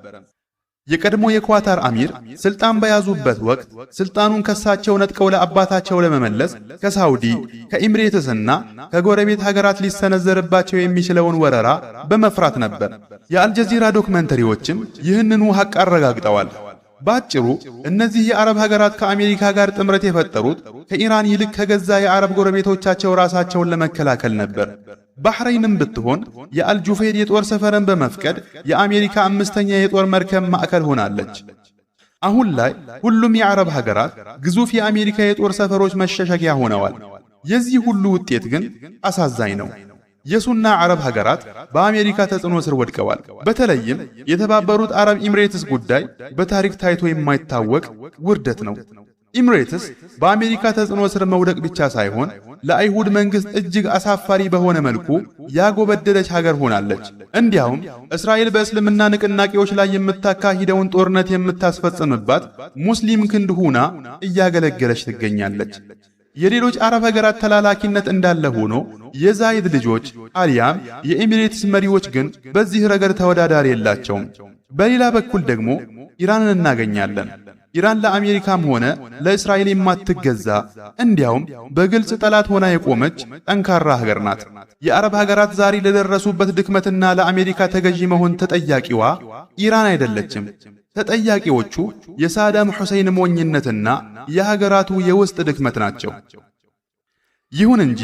የቀድሞ የኳታር አሚር ስልጣን በያዙበት ወቅት ስልጣኑን ከሳቸው ነጥቀው ለአባታቸው ለመመለስ ከሳውዲ ከኢምሬትስና ከጎረቤት ሀገራት ሊሰነዘርባቸው የሚችለውን ወረራ በመፍራት ነበር። የአልጀዚራ ዶክመንተሪዎችም ይህንኑ ሐቅ አረጋግጠዋል። ባጭሩ እነዚህ የአረብ ሀገራት ከአሜሪካ ጋር ጥምረት የፈጠሩት ከኢራን ይልቅ ከገዛ የአረብ ጎረቤቶቻቸው ራሳቸውን ለመከላከል ነበር። ባህሬንም ብትሆን የአልጁፌድ የጦር ሰፈርን በመፍቀድ የአሜሪካ አምስተኛ የጦር መርከብ ማዕከል ሆናለች። አሁን ላይ ሁሉም የአረብ ሀገራት ግዙፍ የአሜሪካ የጦር ሰፈሮች መሸሸጊያ ሆነዋል። የዚህ ሁሉ ውጤት ግን አሳዛኝ ነው። የሱና አረብ ሀገራት በአሜሪካ ተጽዕኖ ስር ወድቀዋል። በተለይም የተባበሩት አረብ ኤሚሬትስ ጉዳይ በታሪክ ታይቶ የማይታወቅ ውርደት ነው። ኤሚሬትስ በአሜሪካ ተጽዕኖ ስር መውደቅ ብቻ ሳይሆን ለአይሁድ መንግስት እጅግ አሳፋሪ በሆነ መልኩ ያጎበደለች ሀገር ሆናለች። እንዲያውም እስራኤል በእስልምና ንቅናቄዎች ላይ የምታካሂደውን ጦርነት የምታስፈጽምባት ሙስሊም ክንድ ሆና እያገለገለች ትገኛለች። የሌሎች አረብ ሀገራት ተላላኪነት እንዳለ ሆኖ የዛይድ ልጆች አሊያም የኤሚሬትስ መሪዎች ግን በዚህ ረገድ ተወዳዳሪ የላቸውም። በሌላ በኩል ደግሞ ኢራንን እናገኛለን። ኢራን ለአሜሪካም ሆነ ለእስራኤል የማትገዛ እንዲያውም በግልጽ ጠላት ሆና የቆመች ጠንካራ ሀገር ናት። የአረብ ሀገራት ዛሬ ለደረሱበት ድክመትና ለአሜሪካ ተገዢ መሆን ተጠያቂዋ ኢራን አይደለችም። ተጠያቂዎቹ የሳዳም ሁሴን ሞኝነትና የሀገራቱ የውስጥ ድክመት ናቸው። ይሁን እንጂ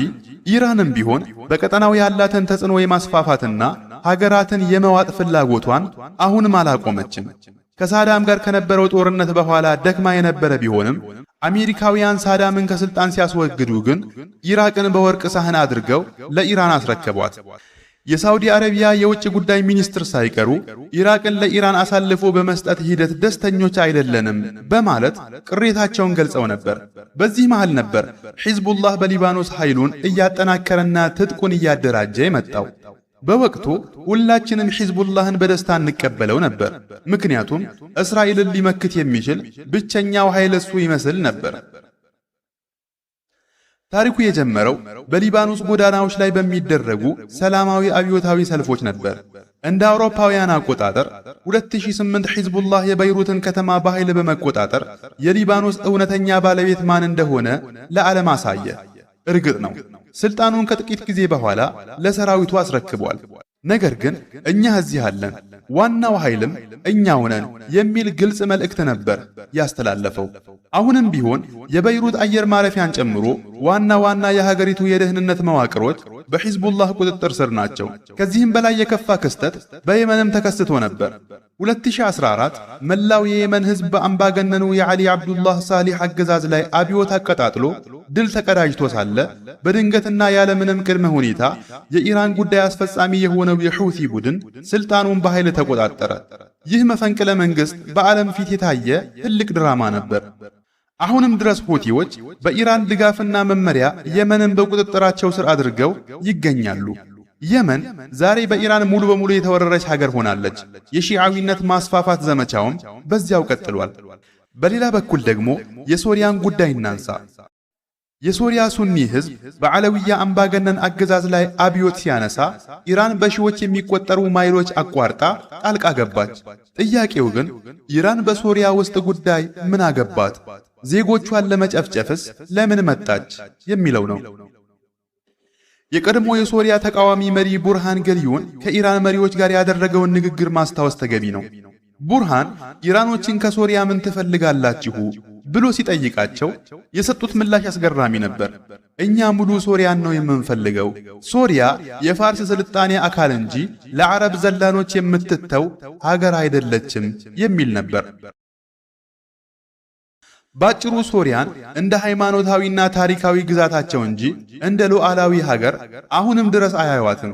ኢራንም ቢሆን በቀጠናው ያላትን ተጽዕኖ የማስፋፋትና ሀገራትን የመዋጥ ፍላጎቷን አሁንም አላቆመችም። ከሳዳም ጋር ከነበረው ጦርነት በኋላ ደክማ የነበረ ቢሆንም አሜሪካውያን ሳዳምን ከስልጣን ሲያስወግዱ ግን ኢራቅን በወርቅ ሳህን አድርገው ለኢራን አስረከቧት። የሳውዲ አረቢያ የውጭ ጉዳይ ሚኒስትር ሳይቀሩ ኢራቅን ለኢራን አሳልፎ በመስጠት ሂደት ደስተኞች አይደለንም በማለት ቅሬታቸውን ገልጸው ነበር። በዚህ መሃል ነበር ሒዝቡላህ በሊባኖስ ኃይሉን እያጠናከረና ትጥቁን እያደራጀ የመጣው። በወቅቱ ሁላችንም ሒዝቡላህን በደስታ እንቀበለው ነበር። ምክንያቱም እስራኤልን ሊመክት የሚችል ብቸኛው ኃይል እሱ ይመስል ነበር። ታሪኩ የጀመረው በሊባኖስ ጎዳናዎች ላይ በሚደረጉ ሰላማዊ አብዮታዊ ሰልፎች ነበር። እንደ አውሮፓውያን አቆጣጠር 2008 ሒዝቡላህ የበይሩትን ከተማ በኃይል በመቆጣጠር የሊባኖስ እውነተኛ ባለቤት ማን እንደሆነ ለዓለም አሳየ። እርግጥ ነው ስልጣኑን ከጥቂት ጊዜ በኋላ ለሰራዊቱ አስረክቧል። ነገር ግን እኛ እዚህ አለን፣ ዋናው ኃይልም እኛው ነን የሚል ግልጽ መልእክት ነበር ያስተላለፈው። አሁንም ቢሆን የበይሩት አየር ማረፊያን ጨምሮ ዋና የሀገሪቱ የደህንነት መዋቅሮች በሂዝቡላህ ቁጥጥር ስር ናቸው። ከዚህም በላይ የከፋ ክስተት በየመንም ተከስቶ ነበር። 2014 መላው የየመን ህዝብ በአምባገነኑ የዓሊ አብዱላህ ሳሊህ አገዛዝ ላይ አብዮት አቀጣጥሎ ድል ተቀዳጅቶ ሳለ በድንገትና ያለምንም ቅድመ ሁኔታ የኢራን ጉዳይ አስፈጻሚ የሆነው የሑቲ ቡድን ስልጣኑን በኃይል ተቆጣጠረ። ይህ መፈንቅለ መንግስት በዓለም ፊት የታየ ትልቅ ድራማ ነበር። አሁንም ድረስ ሁቲዎች በኢራን ድጋፍና መመሪያ የመንን በቁጥጥራቸው ስር አድርገው ይገኛሉ። የመን ዛሬ በኢራን ሙሉ በሙሉ የተወረረች ሀገር ሆናለች። የሺዓዊነት ማስፋፋት ዘመቻውም በዚያው ቀጥሏል። በሌላ በኩል ደግሞ የሶሪያን ጉዳይ እናንሳ። የሶሪያ ሱኒ ህዝብ በዓለዊያ አምባገነን አገዛዝ ላይ አብዮት ሲያነሳ ኢራን በሺዎች የሚቆጠሩ ማይሎች አቋርጣ ጣልቃ ገባች። ጥያቄው ግን ኢራን በሶሪያ ውስጥ ጉዳይ ምን አገባት? ዜጎቿን ለመጨፍጨፍስ ለምን መጣች የሚለው ነው። የቀድሞ የሶሪያ ተቃዋሚ መሪ ቡርሃን ገሊዮን ከኢራን መሪዎች ጋር ያደረገውን ንግግር ማስታወስ ተገቢ ነው። ቡርሃን ኢራኖችን ከሶሪያ ምን ትፈልጋላችሁ ብሎ ሲጠይቃቸው የሰጡት ምላሽ አስገራሚ ነበር። እኛ ሙሉ ሶሪያን ነው የምንፈልገው። ሶሪያ የፋርስ ስልጣኔ አካል እንጂ ለዓረብ ዘላኖች የምትተው ሀገር አይደለችም የሚል ነበር። ባጭሩ ሶሪያን እንደ ሃይማኖታዊና ታሪካዊ ግዛታቸው እንጂ እንደ ሉዓላዊ ሀገር አሁንም ድረስ አያዩዋትም።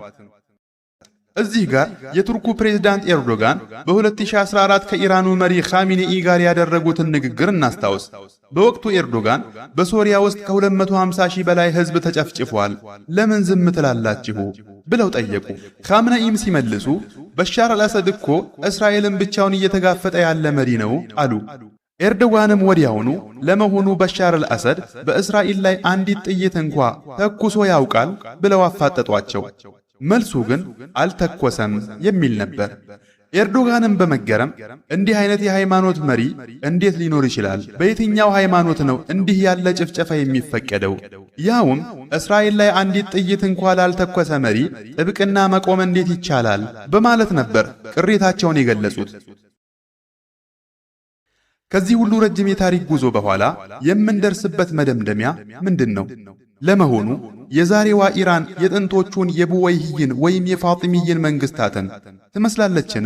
እዚህ ጋር የቱርኩ ፕሬዝዳንት ኤርዶጋን በ2014 ከኢራኑ መሪ ኻሜኔኢ ጋር ያደረጉትን ንግግር እናስታውስ። በወቅቱ ኤርዶጋን በሶሪያ ውስጥ ከ250 ሺህ በላይ ህዝብ ተጨፍጭፏል፣ ለምን ዝም ትላላችሁ ብለው ጠየቁ። ኻሜኔኢም ሲመልሱ በሻር አልአሰድ እኮ እስራኤልን ብቻውን እየተጋፈጠ ያለ መሪ ነው አሉ። ኤርዶጋንም ወዲያውኑ ለመሆኑ በሻር አልአሰድ በእስራኤል ላይ አንዲት ጥይት እንኳ ተኩሶ ያውቃል ብለው አፋጠጧቸው። መልሱ ግን አልተኮሰም የሚል ነበር። ኤርዶጋንም በመገረም እንዲህ አይነት የሃይማኖት መሪ እንዴት ሊኖር ይችላል? በየትኛው ሃይማኖት ነው እንዲህ ያለ ጭፍጨፋ የሚፈቀደው? ያውም እስራኤል ላይ አንዲት ጥይት እንኳ ላልተኮሰ መሪ ጥብቅና መቆም እንዴት ይቻላል? በማለት ነበር ቅሬታቸውን የገለጹት። ከዚህ ሁሉ ረጅም የታሪክ ጉዞ በኋላ የምንደርስበት መደምደሚያ ምንድን ነው? ለመሆኑ የዛሬዋ ኢራን የጥንቶቹን የቡወይሂይን ወይም የፋጢሚይን መንግስታትን ትመስላለችን?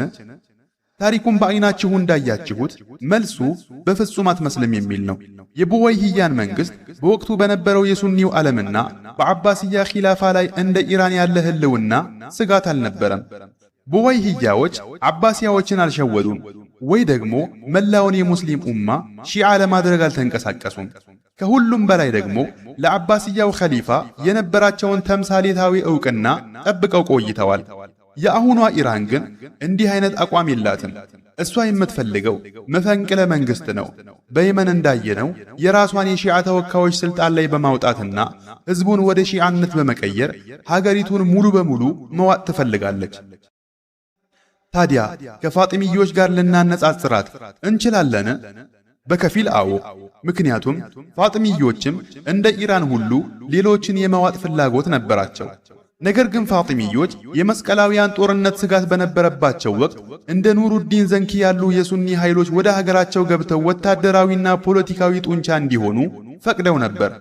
ታሪኩን በአይናችሁ እንዳያችሁት መልሱ በፍጹም አትመስልም የሚል ነው። የቡወይሂያን መንግስት በወቅቱ በነበረው የሱኒው ዓለምና በአባስያ ኺላፋ ላይ እንደ ኢራን ያለ ህልውና ስጋት አልነበረም። ቡወይሂያዎች አባሲያዎችን አልሸወዱም ወይ ደግሞ መላውን የሙስሊም ኡማ ሺዓ ለማድረግ አልተንቀሳቀሱም። ከሁሉም በላይ ደግሞ ለአባስያው ኸሊፋ የነበራቸውን ተምሳሌታዊ ዕውቅና ጠብቀው ቆይተዋል። የአሁኗ ኢራን ግን እንዲህ አይነት አቋም የላትም። እሷ የምትፈልገው መፈንቅለ መንግስት ነው። በየመን እንዳየነው የራሷን የሺዓ ተወካዮች ስልጣን ላይ በማውጣትና ህዝቡን ወደ ሺዓነት በመቀየር ሀገሪቱን ሙሉ በሙሉ መዋጥ ትፈልጋለች። ታዲያ ከፋጢሚዮች ጋር ልናነጻጽራት እንችላለን? በከፊል አዎ። ምክንያቱም ፋጢሚዮችም እንደ ኢራን ሁሉ ሌሎችን የመዋጥ ፍላጎት ነበራቸው። ነገር ግን ፋጢሚዮች የመስቀላውያን ጦርነት ስጋት በነበረባቸው ወቅት እንደ ኑሩዲን ዘንኪ ያሉ የሱኒ ኃይሎች ወደ ሀገራቸው ገብተው ወታደራዊና ፖለቲካዊ ጡንቻ እንዲሆኑ ፈቅደው ነበር።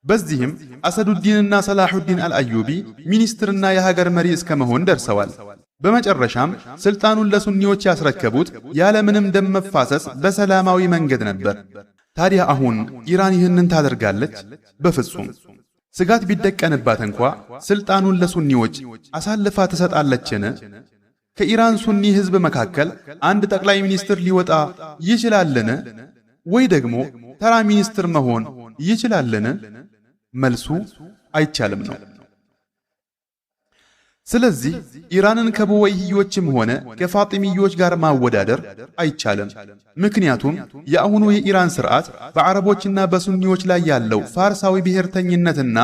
በዚህም አሰዱዲንና ሰላሁዲን አልአዩቢ ሚኒስትርና የሀገር መሪ እስከ መሆን ደርሰዋል። በመጨረሻም ስልጣኑን ለሱኒዎች ያስረከቡት ያለምንም ደም መፋሰስ በሰላማዊ መንገድ ነበር። ታዲያ አሁን ኢራን ይህንን ታደርጋለች? በፍጹም። ስጋት ቢደቀንባት እንኳ ስልጣኑን ለሱኒዎች አሳልፋ ትሰጣለችን? ከኢራን ሱኒ ህዝብ መካከል አንድ ጠቅላይ ሚኒስትር ሊወጣ ይችላልን? ወይ ደግሞ ተራ ሚኒስትር መሆን ይችላልን? መልሱ አይቻልም ነው። ስለዚህ ኢራንን ከቡወይሂዮችም ሆነ ከፋጢሚዮች ጋር ማወዳደር አይቻልም። ምክንያቱም የአሁኑ የኢራን ስርዓት በአረቦችና በሱኒዎች ላይ ያለው ፋርሳዊ ብሔርተኝነትና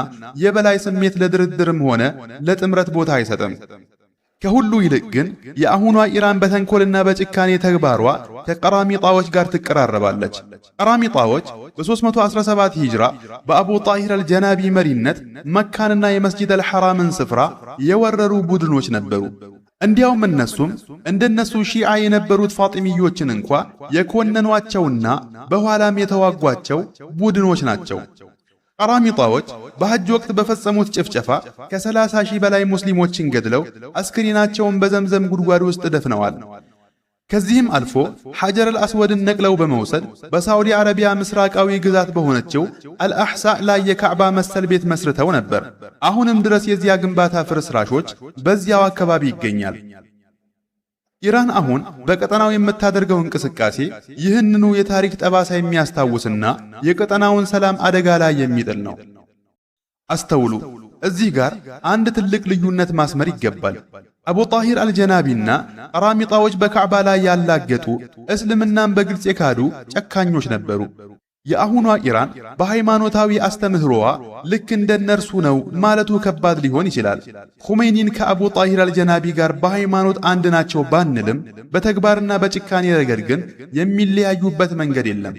የበላይ ስሜት ለድርድርም ሆነ ለጥምረት ቦታ አይሰጥም። ከሁሉ ይልቅ ግን የአሁኗ ኢራን በተንኮልና በጭካኔ ተግባሯ ከቀራሚጣዎች ጋር ትቀራረባለች። ቀራሚጣዎች በ317 ሂጅራ በአቡ ጣሂር አልጀናቢ መሪነት መካንና የመስጂድ አልሐራምን ስፍራ የወረሩ ቡድኖች ነበሩ። እንዲያውም እነሱም እንደነሱ ሺዓ የነበሩት ፋጢሚዮችን እንኳ የኮነኗቸውና በኋላም የተዋጓቸው ቡድኖች ናቸው። ቀራሚጣዎች በሐጅ ወቅት በፈጸሙት ጭፍጨፋ ከ30 ሺህ በላይ ሙስሊሞችን ገድለው አስክሬናቸውን በዘምዘም ጉድጓድ ውስጥ ደፍነዋል። ከዚህም አልፎ ሐጀረል አስወድን ነቅለው በመውሰድ በሳዑዲ አረቢያ ምስራቃዊ ግዛት በሆነችው አልአሕሳእ ላይ የካዕባ መሰል ቤት መስርተው ነበር። አሁንም ድረስ የዚያ ግንባታ ፍርስራሾች በዚያው አካባቢ ይገኛል። ኢራን አሁን በቀጠናው የምታደርገው እንቅስቃሴ ይህንኑ የታሪክ ጠባሳ የሚያስታውስና የቀጠናውን ሰላም አደጋ ላይ የሚጥል ነው። አስተውሉ፣ እዚህ ጋር አንድ ትልቅ ልዩነት ማስመር ይገባል። አቡ ጣሂር አልጀናቢና ቀራሚጣዎች በካዕባ ላይ ያላገጡ እስልምናን በግልጽ የካዱ ጨካኞች ነበሩ። የአሁኗ ኢራን በሃይማኖታዊ አስተምህሮዋ ልክ እንደነርሱ ነው ማለቱ ከባድ ሊሆን ይችላል። ኹሜኒን ከአቡ ጣሂር አልጀናቢ ጋር በሃይማኖት አንድ ናቸው ባንልም በተግባርና በጭካኔ ረገድ ግን የሚለያዩበት መንገድ የለም።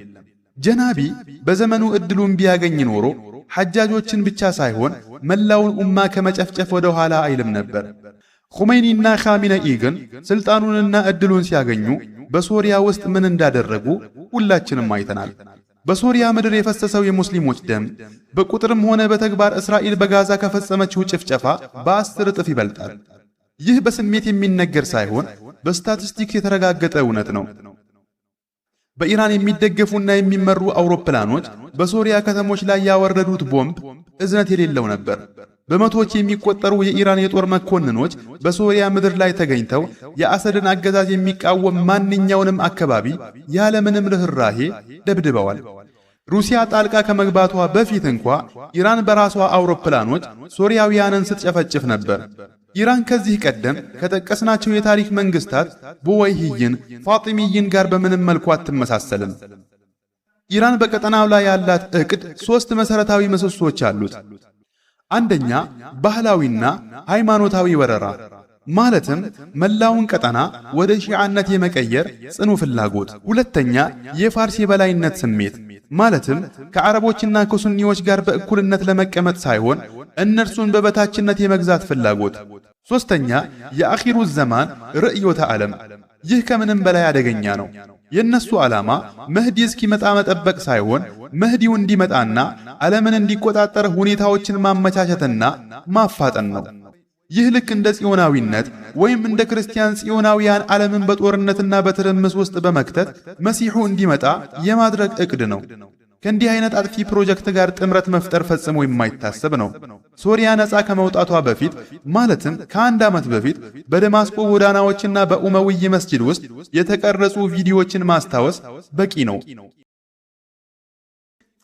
ጀናቢ በዘመኑ ዕድሉን ቢያገኝ ኖሮ ሐጃጆችን ብቻ ሳይሆን መላውን ኡማ ከመጨፍጨፍ ወደ ኋላ አይልም ነበር። ኹሜኒና ኻሚነኢ ግን ስልጣኑንና ዕድሉን ሲያገኙ በሶሪያ ውስጥ ምን እንዳደረጉ ሁላችንም አይተናል። በሶሪያ ምድር የፈሰሰው የሙስሊሞች ደም በቁጥርም ሆነ በተግባር እስራኤል በጋዛ ከፈጸመችው ጭፍጨፋ በ10 እጥፍ ይበልጣል። ይህ በስሜት የሚነገር ሳይሆን በስታቲስቲክስ የተረጋገጠ እውነት ነው። በኢራን የሚደገፉና የሚመሩ አውሮፕላኖች በሶሪያ ከተሞች ላይ ያወረዱት ቦምብ እዝነት የሌለው ነበር። በመቶዎች የሚቆጠሩ የኢራን የጦር መኮንኖች በሶሪያ ምድር ላይ ተገኝተው የአሰድን አገዛዝ የሚቃወም ማንኛውንም አካባቢ ያለምንም ርኅራሄ ደብድበዋል። ሩሲያ ጣልቃ ከመግባቷ በፊት እንኳ ኢራን በራሷ አውሮፕላኖች ሶሪያውያንን ስትጨፈጭፍ ነበር። ኢራን ከዚህ ቀደም ከጠቀስናቸው የታሪክ መንግስታት ቡወይሂይን፣ ፋጢሚይን ጋር በምንም መልኩ አትመሳሰልም። ኢራን በቀጠናው ላይ ያላት ዕቅድ 3 መሠረታዊ ምሰሶች አሉት። አንደኛ፣ ባህላዊና ሃይማኖታዊ ወረራ ማለትም መላውን ቀጠና ወደ ሺዓነት የመቀየር ጽኑ ፍላጎት። ሁለተኛ፣ የፋርስ የበላይነት ስሜት ማለትም ከአረቦችና ከሱኒዎች ጋር በእኩልነት ለመቀመጥ ሳይሆን እነርሱን በበታችነት የመግዛት ፍላጎት። ሶስተኛ፣ የአኺሩ ዘማን ርዕዮተ ዓለም። ይህ ከምንም በላይ አደገኛ ነው። የነሱ ዓላማ መህዲ እስኪመጣ መጠበቅ ሳይሆን መህዲው እንዲመጣና ዓለምን እንዲቆጣጠር ሁኔታዎችን ማመቻቸትና ማፋጠን ነው። ይህ ልክ እንደ ጽዮናዊነት ወይም እንደ ክርስቲያን ጽዮናውያን ዓለምን በጦርነትና በትርምስ ውስጥ በመክተት መሲሑ እንዲመጣ የማድረግ ዕቅድ ነው። ከእንዲህ አይነት አጥፊ ፕሮጀክት ጋር ጥምረት መፍጠር ፈጽሞ የማይታሰብ ነው። ሶሪያ ነፃ ከመውጣቷ በፊት ማለትም ከ1 ዓመት በፊት በደማስቆ ጎዳናዎችና በኡመውይ መስጂድ ውስጥ የተቀረጹ ቪዲዮዎችን ማስታወስ በቂ ነው።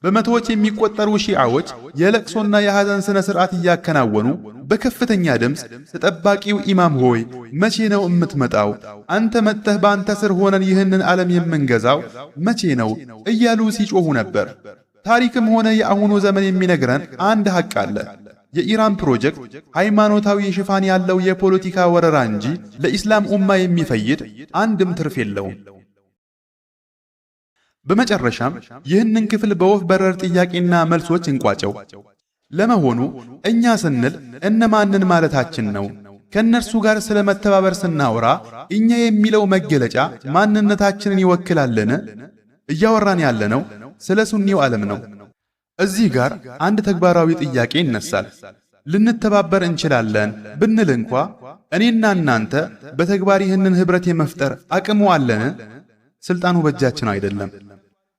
በመቶዎች የሚቆጠሩ ሺዓዎች የለቅሶና የሐዘን ሥነ ሥርዓት እያከናወኑ በከፍተኛ ድምፅ ተጠባቂው ኢማም ሆይ መቼ ነው እምትመጣው? አንተ መጥተህ በአንተ ስር ሆነን ይህንን ዓለም የምንገዛው መቼ ነው እያሉ ሲጮኹ ነበር። ታሪክም ሆነ የአሁኑ ዘመን የሚነግረን አንድ ሐቅ አለ። የኢራን ፕሮጀክት ሃይማኖታዊ ሽፋን ያለው የፖለቲካ ወረራ እንጂ ለኢስላም ኡማ የሚፈይድ አንድም ትርፍ የለውም። በመጨረሻም ይህንን ክፍል በወፍ በረር ጥያቄና መልሶች እንቋጨው። ለመሆኑ እኛ ስንል እነማንን ማለታችን ነው? ከእነርሱ ጋር ስለ መተባበር ስናወራ እኛ የሚለው መገለጫ ማንነታችንን ይወክላልን? እያወራን ያለነው ስለ ሱኒው ዓለም ነው። እዚህ ጋር አንድ ተግባራዊ ጥያቄ ይነሳል። ልንተባበር እንችላለን ብንል እንኳ እኔና እናንተ በተግባር ይህንን ኅብረት የመፍጠር አቅሙ አለን? ስልጣኑ በእጃችን አይደለም።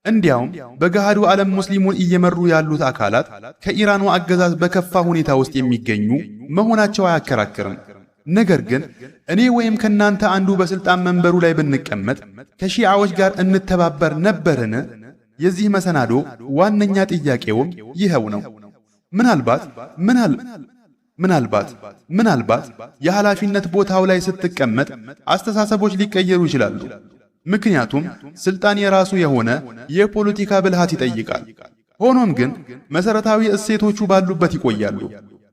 እንዲያውም በገሃዱ ዓለም ሙስሊሙን እየመሩ ያሉት አካላት ከኢራኑ አገዛዝ በከፋ ሁኔታ ውስጥ የሚገኙ መሆናቸው አያከራክርም። ነገር ግን እኔ ወይም ከናንተ አንዱ በስልጣን መንበሩ ላይ ብንቀመጥ ከሺዓዎች ጋር እንተባበር ነበርን? የዚህ መሰናዶ ዋነኛ ጥያቄውም ይኸው ነው። ምናልባት የኃላፊነት ቦታው ላይ ስትቀመጥ አስተሳሰቦች ሊቀየሩ ይችላሉ። ምክንያቱም ስልጣን የራሱ የሆነ የፖለቲካ ብልሃት ይጠይቃል። ሆኖም ግን መሰረታዊ እሴቶቹ ባሉበት ይቆያሉ።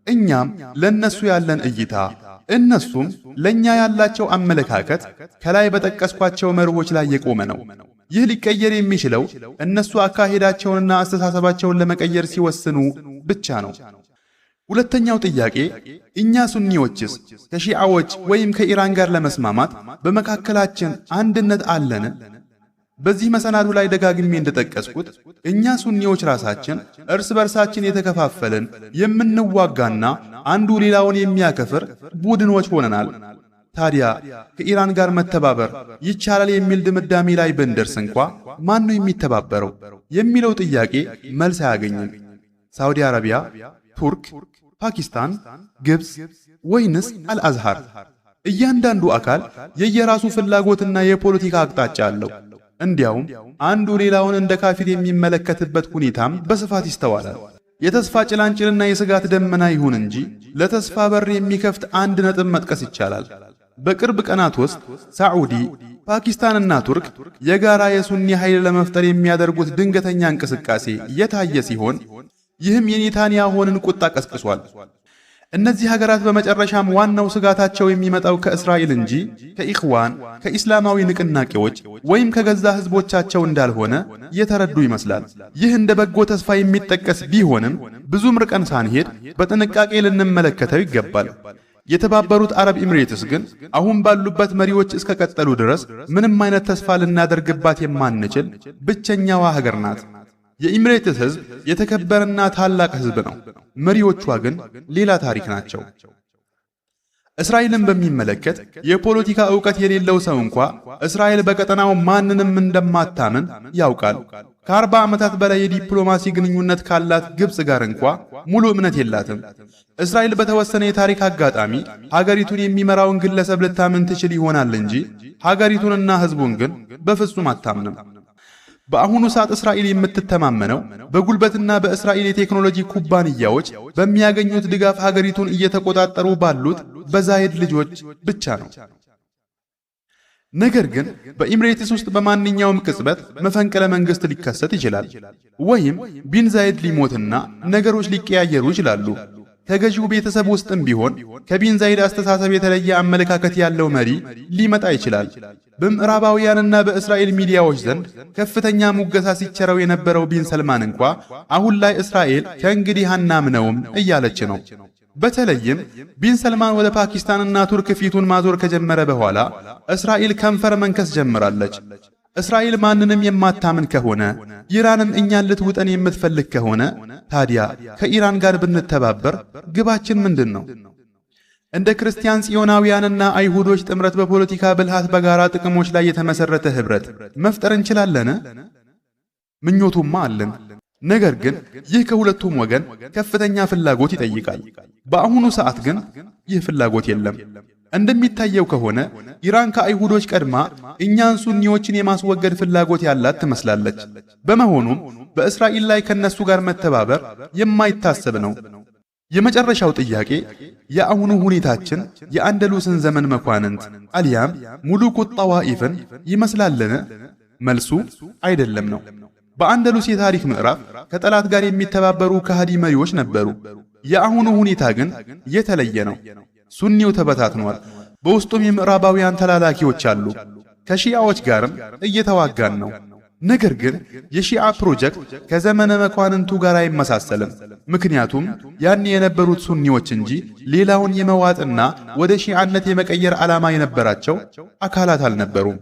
እኛም ለነሱ ያለን እይታ፣ እነሱም ለኛ ያላቸው አመለካከት ከላይ በጠቀስኳቸው መርሆች ላይ የቆመ ነው። ይህ ሊቀየር የሚችለው እነሱ አካሄዳቸውንና አስተሳሰባቸውን ለመቀየር ሲወስኑ ብቻ ነው። ሁለተኛው ጥያቄ እኛ ሱኒዎችስ ከሺዓዎች ወይም ከኢራን ጋር ለመስማማት በመካከላችን አንድነት አለን? በዚህ መሰናዱ ላይ ደጋግሜ እንደጠቀስኩት እኛ ሱኒዎች ራሳችን እርስ በርሳችን የተከፋፈልን የምንዋጋና አንዱ ሌላውን የሚያከፍር ቡድኖች ሆነናል። ታዲያ ከኢራን ጋር መተባበር ይቻላል የሚል ድምዳሜ ላይ ብንደርስ እንኳ ማን ነው የሚተባበረው የሚለው ጥያቄ መልስ አያገኝም። ሳዑዲ አረቢያ፣ ቱርክ፣ ፓኪስታን፣ ግብፅ ወይንስ አልአዝሃር? እያንዳንዱ አካል የየራሱ ፍላጎትና የፖለቲካ አቅጣጫ አለው። እንዲያውም አንዱ ሌላውን እንደ ካፊር የሚመለከትበት ሁኔታም በስፋት ይስተዋላል። የተስፋ ጭላንጭልና የስጋት ደመና ይሁን እንጂ ለተስፋ በር የሚከፍት አንድ ነጥብ መጥቀስ ይቻላል። በቅርብ ቀናት ውስጥ ሳዑዲ፣ ፓኪስታንና ቱርክ የጋራ የሱኒ ኃይል ለመፍጠር የሚያደርጉት ድንገተኛ እንቅስቃሴ የታየ ሲሆን ይህም የኔታንያሁን ቁጣ ቀስቅሷል። እነዚህ ሀገራት በመጨረሻም ዋናው ስጋታቸው የሚመጣው ከእስራኤል እንጂ ከኢኽዋን ከኢስላማዊ ንቅናቄዎች ወይም ከገዛ ህዝቦቻቸው እንዳልሆነ የተረዱ ይመስላል። ይህ እንደ በጎ ተስፋ የሚጠቀስ ቢሆንም ብዙም ርቀን ሳንሄድ በጥንቃቄ ልንመለከተው ይገባል። የተባበሩት አረብ ኤሚሬትስ ግን አሁን ባሉበት መሪዎች እስከቀጠሉ ድረስ ምንም አይነት ተስፋ ልናደርግባት የማንችል ብቸኛዋ ሀገር ናት። የኤሚሬትስ ህዝብ የተከበረና ታላቅ ህዝብ ነው። መሪዎቿ ግን ሌላ ታሪክ ናቸው። እስራኤልን በሚመለከት የፖለቲካ ዕውቀት የሌለው ሰው እንኳ እስራኤል በቀጠናው ማንንም እንደማታምን ያውቃል። ከ40 ዓመታት በላይ የዲፕሎማሲ ግንኙነት ካላት ግብፅ ጋር እንኳ ሙሉ እምነት የላትም። እስራኤል በተወሰነ የታሪክ አጋጣሚ ሀገሪቱን የሚመራውን ግለሰብ ልታምን ትችል ይሆናል እንጂ ሀገሪቱንና ህዝቡን ግን በፍጹም አታምንም። በአሁኑ ሰዓት እስራኤል የምትተማመነው በጉልበትና በእስራኤል የቴክኖሎጂ ኩባንያዎች በሚያገኙት ድጋፍ ሀገሪቱን እየተቆጣጠሩ ባሉት በዛይድ ልጆች ብቻ ነው። ነገር ግን በኤሚሬትስ ውስጥ በማንኛውም ቅጽበት መፈንቅለ መንግስት ሊከሰት ይችላል፣ ወይም ቢን ዛይድ ሊሞትና ነገሮች ሊቀያየሩ ይችላሉ። ከገዢው ቤተሰብ ውስጥም ቢሆን ከቢን ዛይድ አስተሳሰብ የተለየ አመለካከት ያለው መሪ ሊመጣ ይችላል። በምዕራባውያንና በእስራኤል ሚዲያዎች ዘንድ ከፍተኛ ሙገሳ ሲቸረው የነበረው ቢን ሰልማን እንኳ አሁን ላይ እስራኤል ከእንግዲህ አናምነውም እያለች ነው። በተለይም ቢን ሰልማን ወደ ፓኪስታንና ቱርክ ፊቱን ማዞር ከጀመረ በኋላ እስራኤል ከንፈር መንከስ ጀምራለች። እስራኤል ማንንም የማታምን ከሆነ ኢራንም እኛን ልትውጠን የምትፈልግ ከሆነ ታዲያ ከኢራን ጋር ብንተባበር ግባችን ምንድን ነው? እንደ ክርስቲያን ጽዮናውያንና አይሁዶች ጥምረት በፖለቲካ ብልሃት በጋራ ጥቅሞች ላይ የተመሰረተ ህብረት መፍጠር እንችላለን? ምኞቱማ አለን። ነገር ግን ይህ ከሁለቱም ወገን ከፍተኛ ፍላጎት ይጠይቃል። በአሁኑ ሰዓት ግን ይህ ፍላጎት የለም። እንደሚታየው ከሆነ ኢራን ከአይሁዶች ቀድማ እኛን ሱኒዎችን የማስወገድ ፍላጎት ያላት ትመስላለች። በመሆኑም በእስራኤል ላይ ከነሱ ጋር መተባበር የማይታሰብ ነው። የመጨረሻው ጥያቄ የአሁኑ ሁኔታችን የአንደሉስን ዘመን መኳንንት አልያም ሙሉኩ ጣዋኢፍን ይመስላልን? መልሱ አይደለም ነው። በአንደሉስ የታሪክ ምዕራፍ ከጠላት ጋር የሚተባበሩ ከሃዲ መሪዎች ነበሩ። የአሁኑ ሁኔታ ግን የተለየ ነው። ሱኒው ተበታትኗል። በውስጡም የምዕራባውያን ተላላኪዎች አሉ። ከሺዓዎች ጋርም እየተዋጋን ነው። ነገር ግን የሺዓ ፕሮጀክት ከዘመነ መኳንንቱ ጋር አይመሳሰልም። ምክንያቱም ያን የነበሩት ሱኒዎች እንጂ ሌላውን የመዋጥና ወደ ሺዓነት የመቀየር ዓላማ የነበራቸው አካላት አልነበሩም።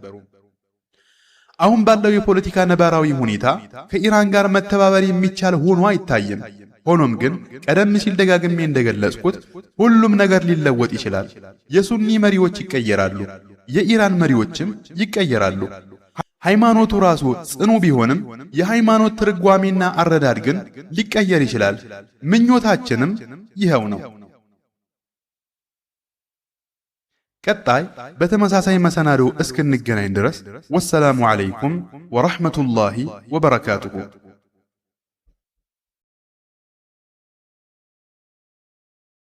አሁን ባለው የፖለቲካ ነባራዊ ሁኔታ ከኢራን ጋር መተባበር የሚቻል ሆኖ አይታይም። ሆኖም ግን ቀደም ሲል ደጋግሜ እንደገለጽኩት ሁሉም ነገር ሊለወጥ ይችላል። የሱኒ መሪዎች ይቀየራሉ፣ የኢራን መሪዎችም ይቀየራሉ። ሃይማኖቱ ራሱ ጽኑ ቢሆንም የሃይማኖት ትርጓሜና አረዳድ ግን ሊቀየር ይችላል። ምኞታችንም ይኸው ነው። ቀጣይ በተመሳሳይ መሰናዶ እስክንገናኝ ድረስ ወሰላሙ ዐለይኩም ወራህመቱላሂ ወበረካቱሁ።